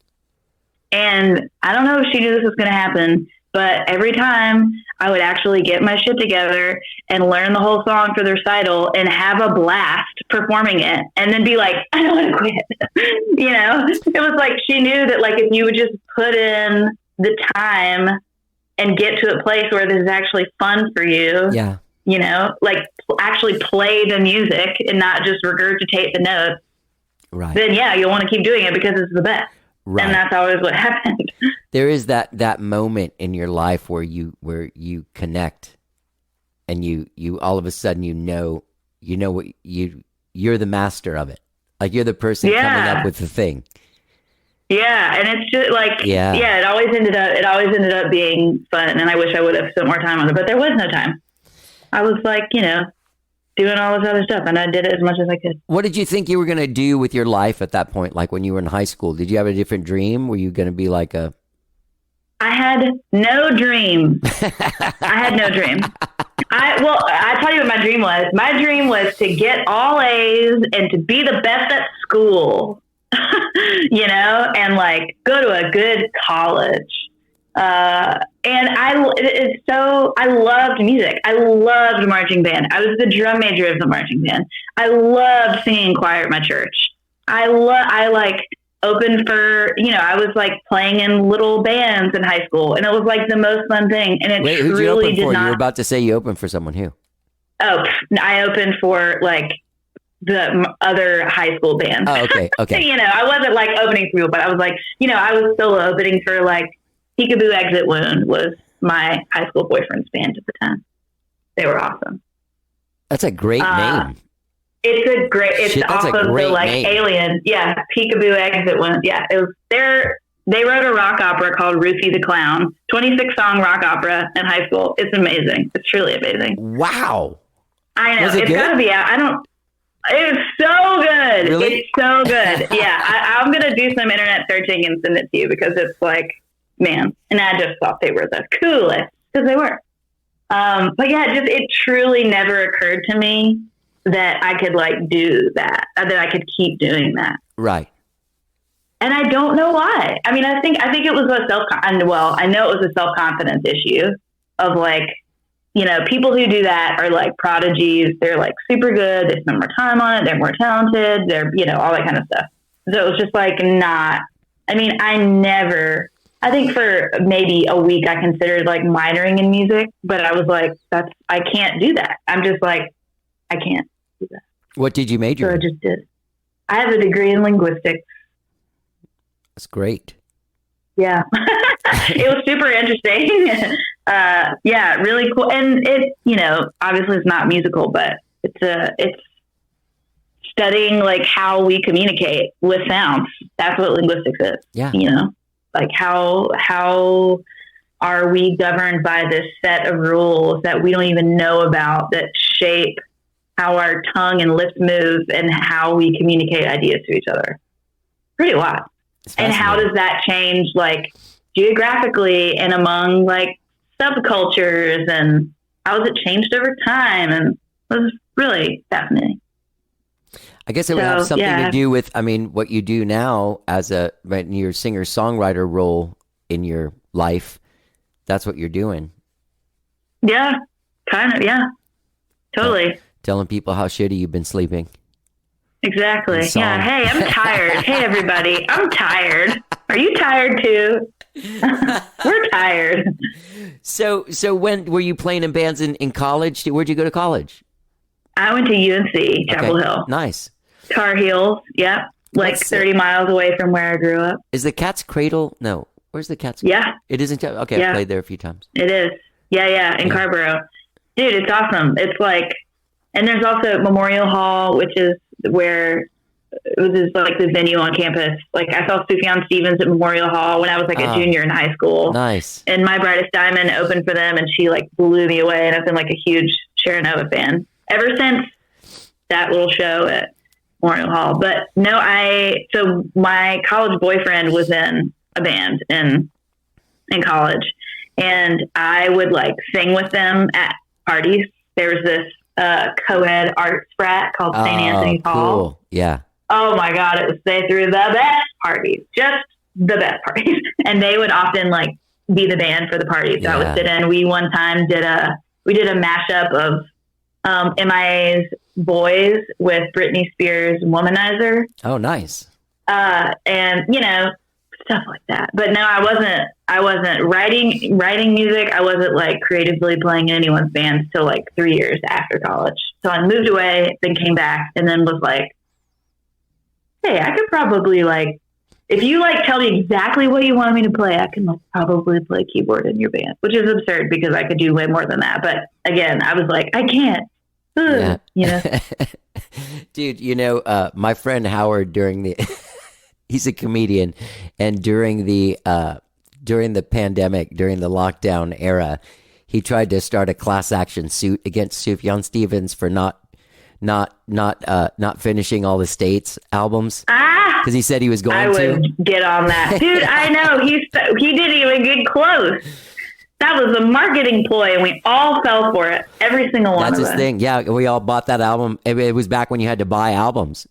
And I don't know if she knew this was going to happen, but every time I would actually get my shit together and learn the whole song for the recital and have a blast performing it and then be like, I don't want to quit. It was like, she knew that like, if you would just put in the time and get to a place where this is actually fun for you, actually play the music and not just regurgitate the notes, right? Then you'll want to keep doing it because it's the best. Right. And that's always what happened. There is that moment in your life where you connect, and you all of a sudden you know what you're the master of it. Like you're the person coming up with the thing. Yeah, and it's just like it always ended up being fun, and I wish I would have spent more time on it, but there was no time. I was like, doing all this other stuff, and I did it as much as I could. What did you think you were going to do with your life at that point? Like when you were in high school, did you have a different dream? Were you going to be like I had no dream. I had no dream. I tell you what my dream was. My dream was to get all A's and to be the best at school, and like go to a good college. And I loved music. I loved marching band. I was the drum major of the marching band. I loved singing choir at my church. I opened for, I was like playing in little bands in high school, and it was like the most fun thing. And it Wait, who'd truly you open did for? not. You were about to say you opened for someone who? Oh, I opened for like the other high school band. Oh, okay. I wasn't like opening for people, but I was like, I was solo opening for like Peekaboo Exit Wound was my high school boyfriend's band at the time. They were awesome. That's a great name. It's Shit, that's off a of the great like name. Alien. Yeah. Peekaboo Exit Wound. Yeah. It was they wrote a rock opera called Ruthie the Clown, 26 song rock opera in high school. It's amazing. It's truly amazing. Wow. I know. Was it It's good? gotta be out. It's so good. Really? It's so good. Yeah. I'm going to do some internet searching and send it to you because it's like, man. And I just thought they were the coolest because they were. But yeah, it truly never occurred to me that I could like do that, that I could keep doing that. Right. And I don't know why. I mean, I think it was I know it was a self-confidence issue of like, people who do that are like prodigies. They're like super good. They spend more time on it. They're more talented. They're, all that kind of stuff. So it was just like I think for maybe a week I considered like minoring in music, but I was like, I can't do that. I'm just like, I can't do that. What did you major So I in? just did. I have a degree in linguistics. That's great. Yeah. It was super interesting. Yeah, really cool. And it, obviously it's not musical, but it's studying like how we communicate with sounds. That's what linguistics is. Yeah. Like how are we governed by this set of rules that we don't even know about that shape how our tongue and lips move and how we communicate ideas to each other? Pretty wild. And how does that change like geographically and among like subcultures, and how has it changed over time? And it was really fascinating. I guess it would have something to do with, what you do now as in your singer-songwriter role in your life. That's what you're doing. Yeah, kind of. Yeah, totally. Telling people how shitty you've been sleeping. Exactly. Song. Yeah. Hey, I'm tired. Hey, everybody. I'm tired. Are you tired too? We're tired. So when were you playing in bands in college? Where'd you go to college? I went to UNC, Chapel Hill. Nice. Tar Heels. Yep. Like 30 miles away from where I grew up. Is the Cat's Cradle? No. Where's the Cat's Yeah. It isn't. Okay, Yeah. I've played there a few times. It is. Yeah. In Carborough. Dude, it's awesome. It's like, and there's also Memorial Hall, which is where it was just like the venue on campus. Like I saw Sufjan Stevens at Memorial Hall when I was like a junior in high school. Nice. And My Brightest Diamond opened for them, and she like blew me away. And I've been like a huge Sharon Nova fan ever since that little show at Memorial Hall. But no, so my college boyfriend was in a band in college, and I would like sing with them at parties. There was this co-ed arts frat called St. Anthony's Hall. Cool. Yeah. Oh my God, they threw the best parties, just the best parties. And they would often like be the band for the parties. So I would sit in. We one time did a mashup of MIA's Boys with Britney Spears' Womanizer. Oh, nice. And stuff like that. But no, I wasn't writing music. I wasn't like creatively playing in anyone's bands till like 3 years after college. So I moved away, then came back, and then was like, hey, I could probably like, if you like tell me exactly what you want me to play, I can like probably play keyboard in your band, which is absurd because I could do way more than that. But again, I was like, I can't. Yeah. Dude, my friend Howard he's a comedian, and during the pandemic, during the lockdown era, he tried to start a class action suit against Sufjan Stevens for not finishing all the States albums. Because he said he was going I would to. get on that. Dude, I know. He didn't even get close. That was a marketing ploy, and we all fell for it. Every single one That's of his us. thing. Yeah, we all bought that album. It was back when you had to buy albums.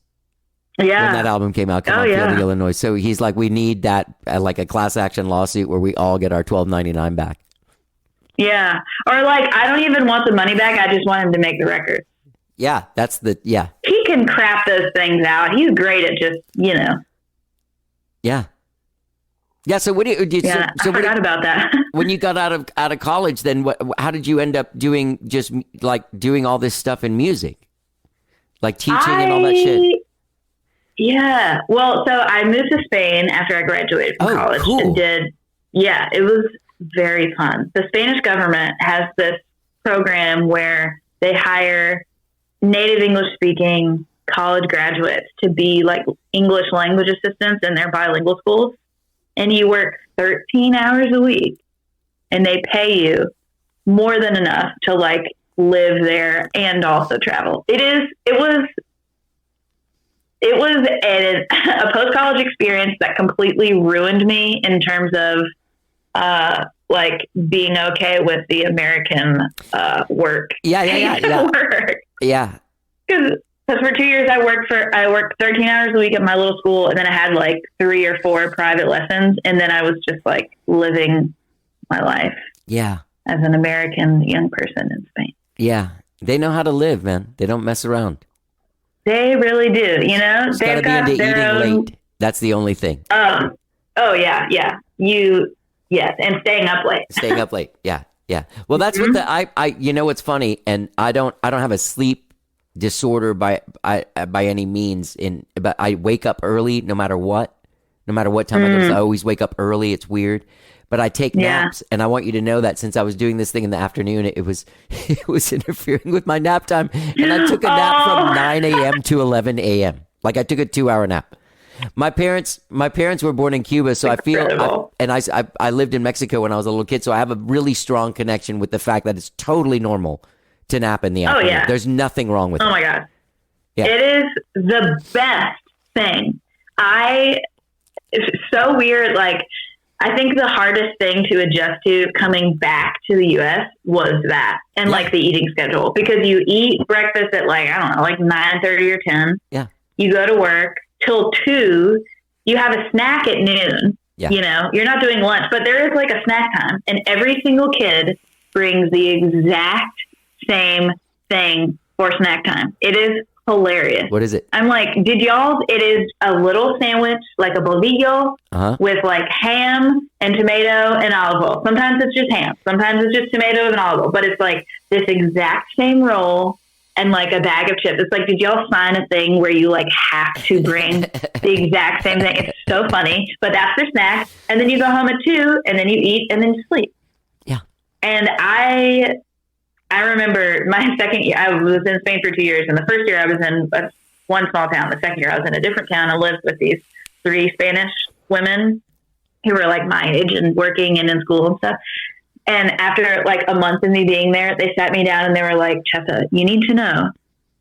Yeah. When that album came out, Come On, Feel the Illinois. So he's like, we need that, like a class action lawsuit where we all get our $12.99 back. Yeah. Or like, I don't even want the money back. I just want him to make the record. Yeah, yeah. He can crap those things out. He's great at just, Yeah. Yeah, so what do you Yeah, so I forgot about that. when you got out of college, then how did you end up doing all this stuff in music? Like teaching and all that shit? Yeah. Well, so I moved to Spain after I graduated from college cool. and it was very fun. The Spanish government has this program where they hire native English speaking college graduates to be like English language assistants in their bilingual schools. And you work 13 hours a week and they pay you more than enough to like live there and also travel. It was a post-college experience that completely ruined me in terms of like being okay with the American work. Yeah. Work. Yeah. Because for 2 years I worked 13 hours a week at my little school, and then I had like 3 or 4 private lessons, and then I was just like living my life. Yeah. As an American young person in Spain. Yeah. They know how to live, man. They don't mess around. They really do, It's They've got to be got into their eating own. late. That's the only thing. Oh yeah. Yes, and staying up late. Staying up late. Yeah. Well, that's what I what's funny, and I don't have a sleep disorder by any means, but I wake up early no matter what time I go to, I always wake up early. It's weird, but I take naps, and I want you to know that since I was doing this thing in the afternoon, it was interfering with my nap time, and I took a nap from 9 a.m. to 11 a.m. Like I took a 2-hour nap. My parents were born in Cuba, so I lived in Mexico when I was a little kid, so I have a really strong connection with the fact that it's totally normal to nap in the afternoon. Oh, yeah. There's nothing wrong with it. Oh my God. Yeah. It is the best thing. It's so weird. Like, I think the hardest thing to adjust to coming back to the U.S. was that, and like the eating schedule, because you eat breakfast at like 9:30 or 10. Yeah. You go to work till 2. You have a snack at noon. Yeah. You're not doing lunch, but there is like a snack time, and every single kid brings the exact same thing for snack time. It is hilarious. What is it? I'm like, it is a little sandwich, like a bolillo with like ham and tomato and olive oil. Sometimes it's just ham. Sometimes it's just tomato and olive oil, but it's like this exact same roll and like a bag of chips. It's like, did y'all sign a thing where you like have to bring the exact same thing? It's so funny, but that's their snack. And then you go home at 2 and then you eat and then you sleep. Yeah. And I remember my second year, I was in Spain for 2 years. And the first year I was in one small town. The second year I was in a different town. I lived with these 3 Spanish women who were like my age and working and in school and stuff. And after like a month of me being there, they sat me down and they were like, Chessa, you need to know,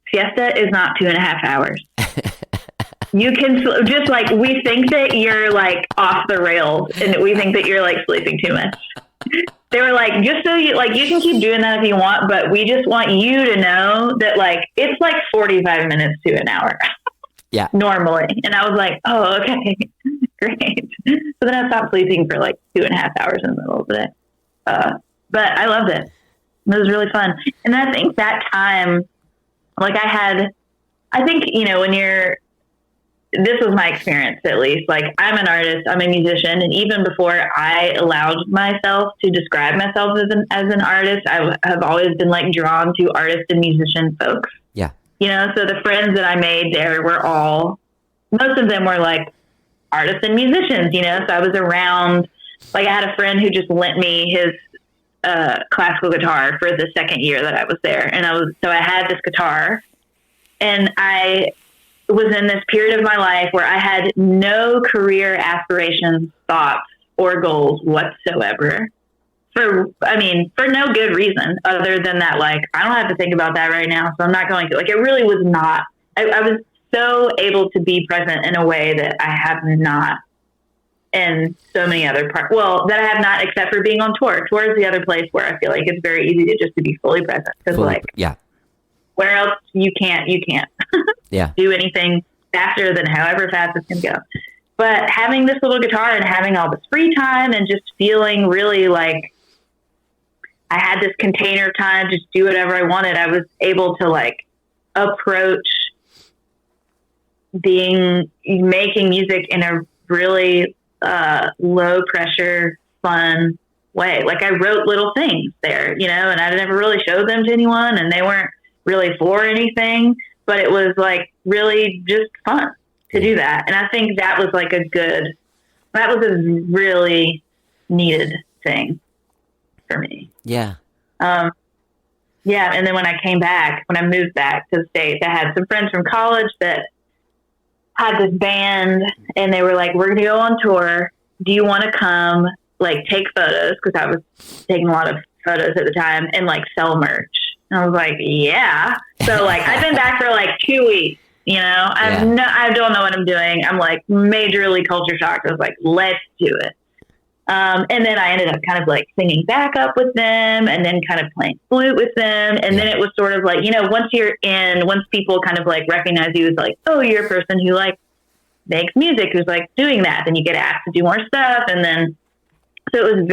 siesta is not 2.5 hours. You can just like, we think that you're like off the rails and we think that you're like sleeping too much. They were like, just so you can keep doing that if you want, but we just want you to know that like, it's like 45 minutes to an hour. Yeah. Normally. And I was like, oh, okay, great. So then I stopped sleeping for like 2.5 hours in the middle of the day. But I loved it. It was really fun. And I think that time, like I think, this was my experience at least. Like I'm an artist, I'm a musician. And even before I allowed myself to describe myself as an artist, I have always been like drawn to artist and musician folks. Yeah. So the friends that I made there were most of them were like artists and musicians, so I was around, like I had a friend who just lent me his classical guitar for the second year that I was there. And I had this guitar and I was in this period of my life where I had no career aspirations, thoughts, or goals whatsoever. For no good reason other than that, like, I don't have to think about that right now. So I'm not going to, like, it really was not, I was so able to be present in a way that I have not in so many other parts. Well, that I have not, except for being on tour. Tour is the other place where I feel like it's very easy to just to be fully present. Because yeah. Where else you can't Yeah. do anything faster than however fast it's going to go. But having this little guitar and having all this free time and just feeling really like I had this container of time to just do whatever I wanted, I was able to like approach making music in a really low pressure, fun way. Like I wrote little things there, you know, and I never really showed them to anyone, and they weren't really for anything, but it was like really just fun to do that. And I think that was like that was a really needed thing for me. Yeah. Yeah. And then when I moved back to the States, I had some friends from college that had this band, and they were like, we're going to go on tour. Do you want to come, like, take photos? Because I was taking a lot of photos at the time, and like sell merch. And I was like, yeah. So like, I've been back for like 2 weeks, you know, I don't know what I'm doing. I'm like majorly culture shocked. I was like, let's do it. And then I ended up kind of like singing backup with them, and then kind of playing flute with them. And then it was sort of like, you know, once people kind of like recognize you as like, oh, you're a person who like makes music, who's like doing that, then you get asked to do more stuff. And then, so it was a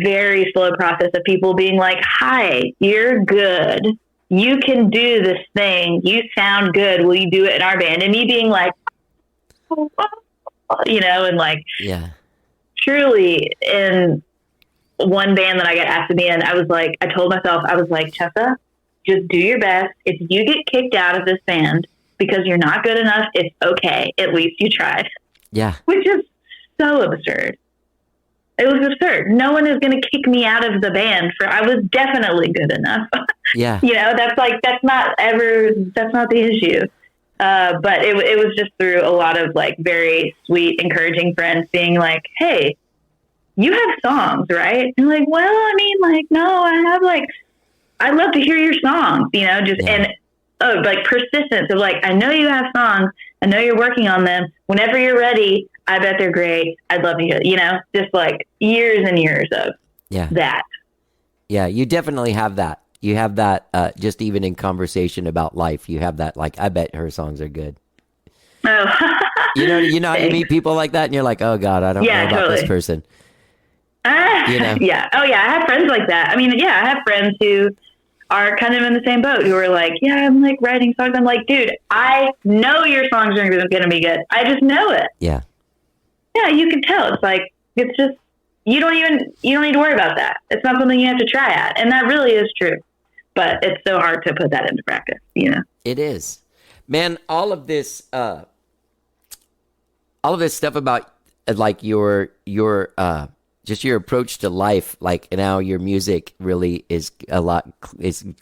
very slow process of people being like, hi, you're good. You can do this thing. You sound good. Will you do it in our band? And me being like, oh, you know, and like, truly in one band that I got asked to be in, I told myself, I was like, Chessa, just do your best. If you get kicked out of this band because you're not good enough, it's okay. At least you tried. Yeah. Which is so absurd. It was absurd. No one is going to kick me out of the band I was definitely good enough. Yeah. You know, that's not the issue. But it was just through a lot of like very sweet, encouraging friends being like, hey, you have songs, right? And like, well, I mean, like, no, I'd love to hear your songs, you know, like persistence of like, I know you have songs. I know you're working on them. Whenever you're ready, I bet they're great. I'd love to hear, you know, just like years and years of that. Yeah, you definitely have that. You have that just even in conversation about life. You have that, like, I bet her songs are good. Oh. you know how you meet people like that and you're like, oh God, I don't know about this person. You know? Yeah. Oh yeah. I have friends like that. I mean, yeah, I have friends who are kind of in the same boat who are like, yeah, I'm like writing songs. I'm like, dude, I know your songs are going to be good. I just know it. Yeah. Yeah. You can tell. It's like, it's just, you don't need to worry about that. It's not something you have to try at. And that really is true. But it's so hard to put that into practice, you know? It is. Man, all of this stuff about like your just your approach to life, like now your music really is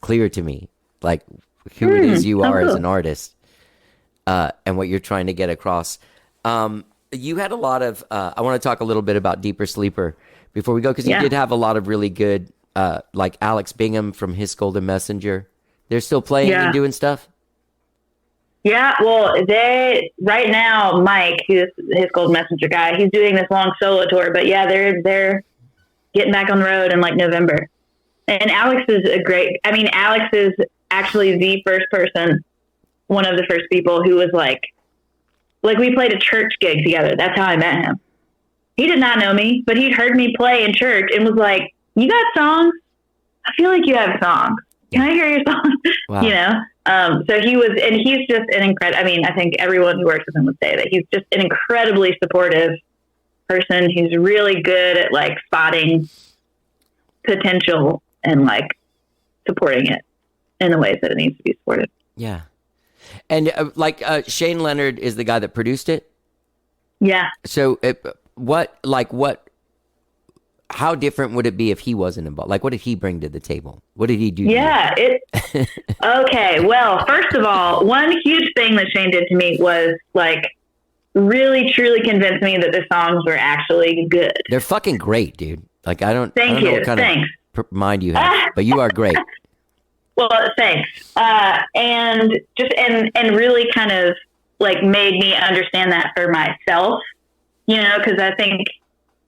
clear to me, like who it is you are as an artist, and what you're trying to get across. You had a lot of, I want to talk a little bit about Deeper Sleeper before we go, because you did have a lot of really good, like Alex Bingham from His Golden Messenger. They're still playing and doing stuff? Yeah, well, right now, Mike, who's His Golden Messenger guy, he's doing this long solo tour, but yeah, they're getting back on the road in like November. And Alex is Alex is actually the first person, one of the first people who was like we played a church gig together. That's how I met him. He did not know me, but he'd heard me play in church and was like, you got songs? I feel like you have songs. Can I hear your songs? Wow. You know? So he's just an incredible, I mean, I think everyone who works with him would say that he's just an incredibly supportive person. He's really good at like spotting potential and like supporting it in the ways that it needs to be supported. Yeah. And Shane Leonard is the guy that produced it? Yeah. So how different would it be if he wasn't involved? Like, what did he bring to the table? What did he do? Yeah. Okay. Well, first of all, one huge thing that Shane did to me was like really, truly convince me that the songs were actually good. They're fucking great, dude. Like, I don't know what kind Thanks. of mind you have, but you are great. Well, thanks. And just and really kind of like made me understand that for myself, because I think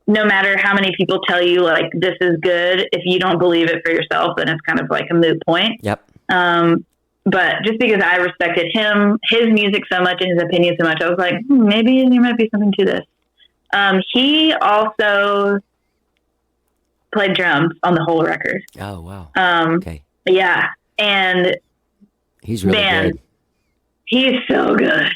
no matter how many people tell you like this is good, if you don't believe it for yourself, then it's kind of like a moot point. Yep. But just because I respected his music so much and his opinion so much, I was like, maybe there might be something to this. He also played drums on the whole record. Oh, wow. Okay. Yeah. And he's really good. He's so good.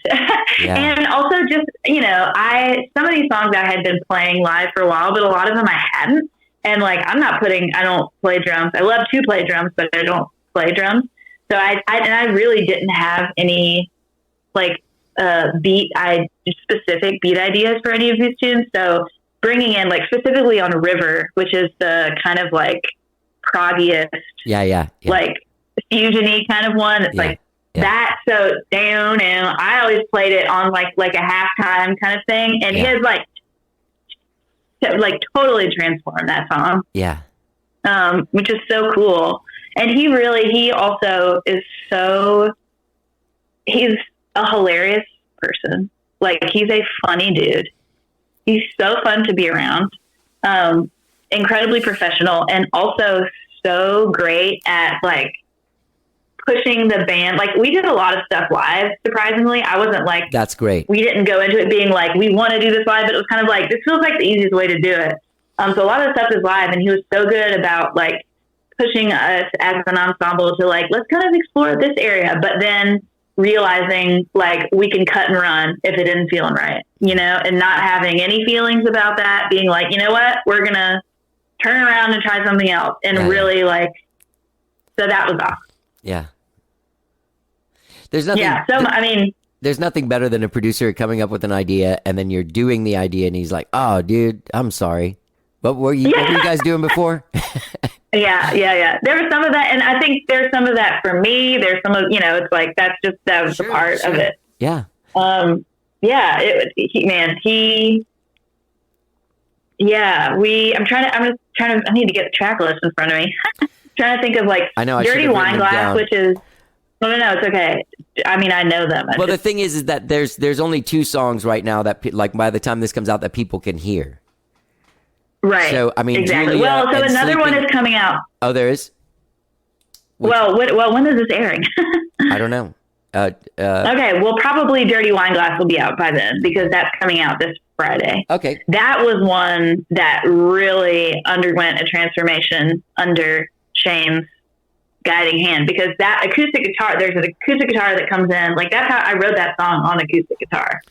Yeah. And also just, some of these songs I had been playing live for a while, but a lot of them I hadn't. And like, I don't play drums. I love to play drums, but I don't play drums. So I really didn't have any like specific beat ideas for any of these tunes. So bringing in like specifically on River, which is the kind of like proggiest, like fusion-y kind of one. It's like that. So down, and I always played it on like a halftime kind of thing. And he has like totally transformed that song. Yeah. Which is so cool. And he also is he's a hilarious person. Like he's a funny dude. He's so fun to be around. Incredibly professional and also so great at like pushing the band. Like we did a lot of stuff live, surprisingly. I wasn't like, that's great. We didn't go into it being like, we want to do this live, but it was kind of like, this feels like the easiest way to do it. So a lot of the stuff is live, and he was so good about like pushing us as an ensemble to like, let's kind of explore this area, but then realizing like we can cut and run if it isn't feeling right, and not having any feelings about that, being like, you know what, we're going to turn around and try something else. And really like, so that was awesome. Yeah. There's nothing. Yeah. So, there's nothing better than a producer coming up with an idea and then you're doing the idea and he's like, oh dude, I'm sorry. What were you guys doing before? Yeah. There was some of that. And I think there's some of that for me. There's some of, it's like, that was the part of it. Yeah. I need to get the track list in front of me. Trying to think of like Dirty Wine Glass, which is, no, it's okay. I know them. The thing is that there's only 2 songs right now that like by the time this comes out that people can hear. Right. So, exactly. Julia so another one is coming out. Oh, there is? When is this airing? I don't know. Okay. Well, probably Dirty Wine Glass will be out by then because that's coming out this Friday. Okay. That was one that really underwent a transformation under Shane's guiding hand, because that acoustic guitar, there's an acoustic guitar that comes in. Like that's how I wrote that song on acoustic guitar.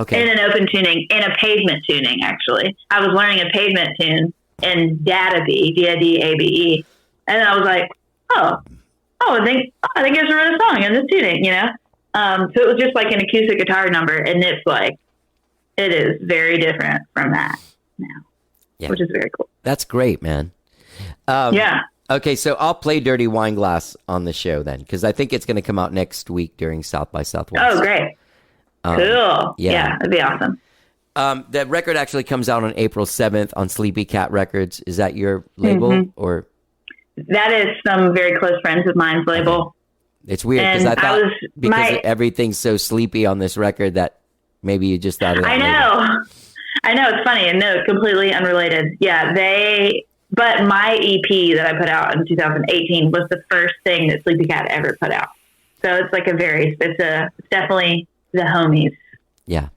Okay. In an open tuning, in a pavement tuning, actually. I was learning a pavement tune in D-A-D-A-B-E. And then I was like, I think I just wrote a song in this tuning, So it was just like an acoustic guitar number. And it's like, it is very different from that now, which is very cool. That's great, man. Yeah. Okay, so I'll play Dirty Wine Glass on the show then, because I think it's going to come out next week during South by Southwest. Oh, great. Cool. Yeah, that'd be awesome. The record actually comes out on April 7th on Sleepy Cat Records. Is that your label or? That is some very close friends of mine's label. It's weird because I thought because everything's so sleepy on this record that maybe you just thought of that. I know. It's funny. And no, completely unrelated. Yeah, but my EP that I put out in 2018 was the first thing that Sleepy Cat ever put out. So it's like it's definitely the homies. Yeah.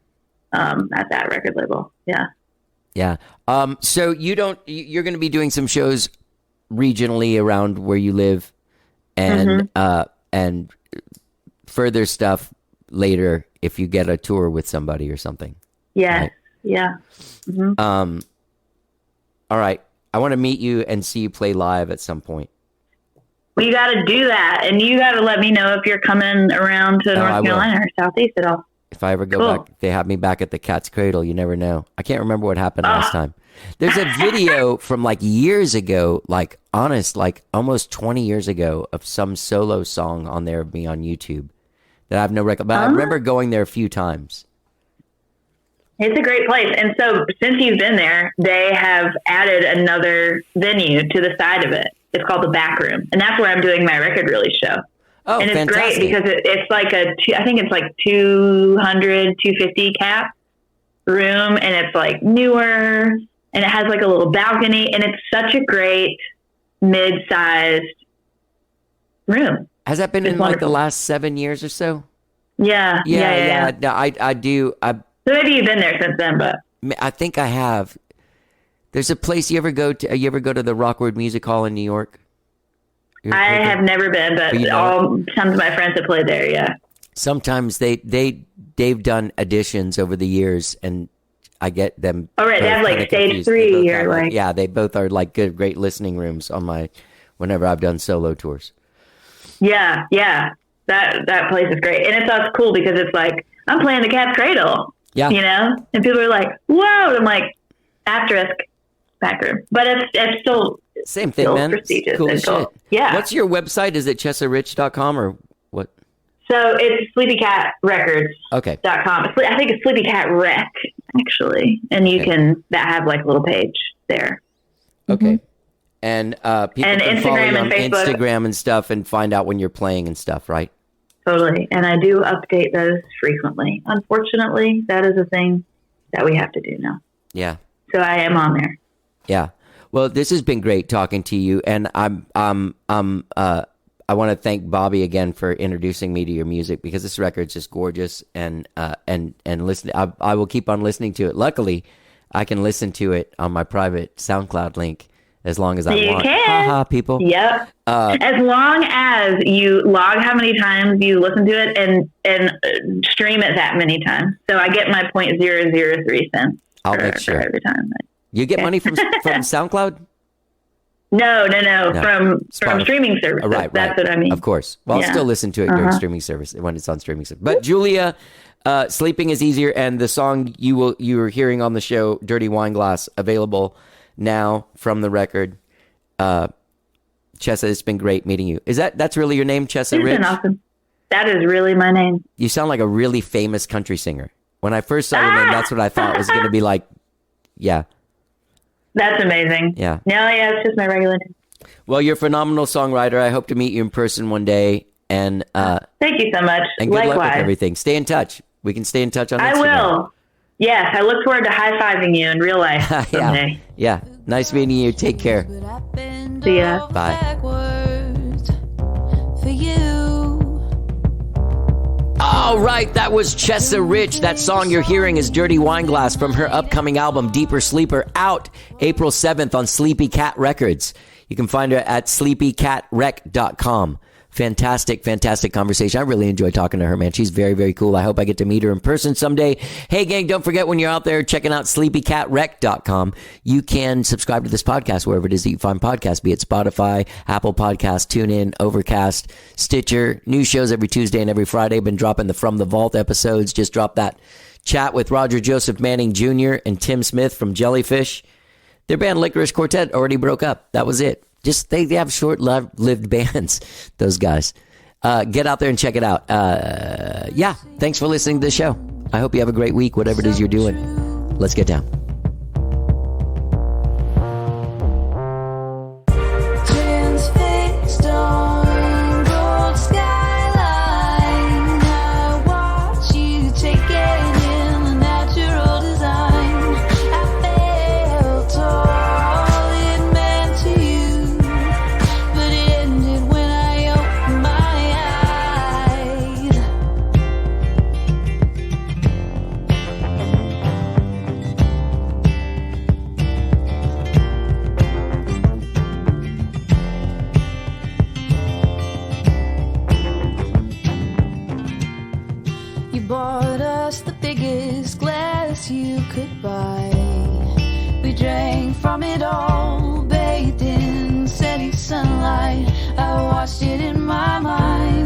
At that record label. Yeah. Yeah. So you're going to be doing some shows regionally around where you live and further stuff later if you get a tour with somebody or something. Yeah. Right? Yeah. Mm-hmm. All right. I want to meet you and see you play live at some point. Well, you got to do that, and you got to let me know if you're coming around to North Carolina or Southeast at all. If I ever go back, if they have me back at the Cat's Cradle, you never know. I can't remember what happened last time. There's a video from like years ago, like almost 20 years ago, of some solo song on there of me on YouTube that I have no record. But I remember going there a few times. It's a great place. And so since you've been there, they have added another venue to the side of it. It's called the Back Room, and that's where I'm doing my record release show. Oh, and it's fantastic. great because it's like I think it's like 200, 250 cap room, and it's like newer, and it has like a little balcony, and it's such a great mid-sized room. Has that been It's in wonderful. like the last 7 years or so? Yeah. No, I do. So maybe you've been there since then, but I think I have. There's a place you ever go to. You ever go to the Rockwood Music Hall in New York? I have never been, but you know all some of my friends have played there. Yeah. Sometimes they've done additions over the years, and I get them. Oh, right. They both have like kinda stage confused. They both 3 have, or like. yeah, they both are like great listening rooms on my whenever I've done solo tours. Yeah. That place is great, and it's cool because it's like I'm playing the Cat's Cradle. Yeah. You know, and people are like, "Whoa!" And I'm like, asterisk back room, but it's still Same thing, still man. prestigious Cool and as cool. shit. Yeah. What's your website? Is it chessarich.com or what? So it's sleepycatrecords.com. Okay. I think it's Sleepy Cat Rec actually, and you can have like a little page there. Okay. And people And can follow Instagram you on and Facebook. Instagram and stuff and find out when you're playing and stuff, right? Totally. And I do update those frequently. Unfortunately, that is a thing that we have to do now. Yeah. So I am on there. Yeah. Well, this has been great talking to you, and I want to thank Bobby again for introducing me to your music because this record's just gorgeous, and listen. I will keep on listening to it. Luckily, I can listen to it on my private SoundCloud link as long as I You want. can. Haha, people. Yep. As long as you log how many times you listen to it and stream it that many times. So I get my 0.003 cents. I'll make sure. for every time. You get money from SoundCloud? No. From Spotify. streaming services. Oh, right. That's what I mean. Of course. Well, I'll Yeah. still listen to it during streaming service when it's on streaming service. But Julia, Sleeping is Easier, and the song you were hearing on the show, Dirty Wine Glass, available now from the record. Chessa, it's been great meeting you. That's really your name, Chessa It's Rich? been awesome. That is really my name. You sound like a really famous country singer. When I first saw your name, that's what I thought was going to be like. Yeah. That's amazing. Yeah. No, yeah, it's just my regular name. Well, you're a phenomenal songwriter. I hope to meet you in person one day. And Thank you so much. and good luck with Likewise. everything. Stay in touch. We can stay in touch on I Instagram. will. Yes, I look forward to high-fiving you in real life someday. Yeah. Nice meeting you. Take care. See ya. Bye. Backwards for you. All right, that was Chessa Rich. That song you're hearing is Dirty Wine Glass from her upcoming album Deeper Sleeper, out April 7th on Sleepy Cat Records. You can find her at sleepycatrec.com. Fantastic conversation. I really enjoy talking to her, man. She's very, very cool. I hope I get to meet her in person someday. Hey, gang, don't forget when you're out there checking out sleepycatrec.com, you can subscribe to this podcast wherever it is that you find podcasts, be it Spotify, Apple Podcasts, TuneIn, Overcast, Stitcher. New shows every Tuesday and every Friday. Been dropping the From the Vault episodes. Just dropped that chat with Roger Joseph Manning Jr. and Tim Smith from Jellyfish. Their band Licorice Quartet already broke up. That was it. Just they have short-lived bands, those guys. Get out there and check it out. Yeah, thanks for listening to the show. I hope you have a great week, whatever it is you're doing. Let's get down. Transfixed on gold skyline, I watch you take it in the natural design. I felt all it meant to you, but it ended when I opened my eyes. You bought us the biggest glass you could buy. We drank from it all, bathed in setting sunlight. I watched it in my mind.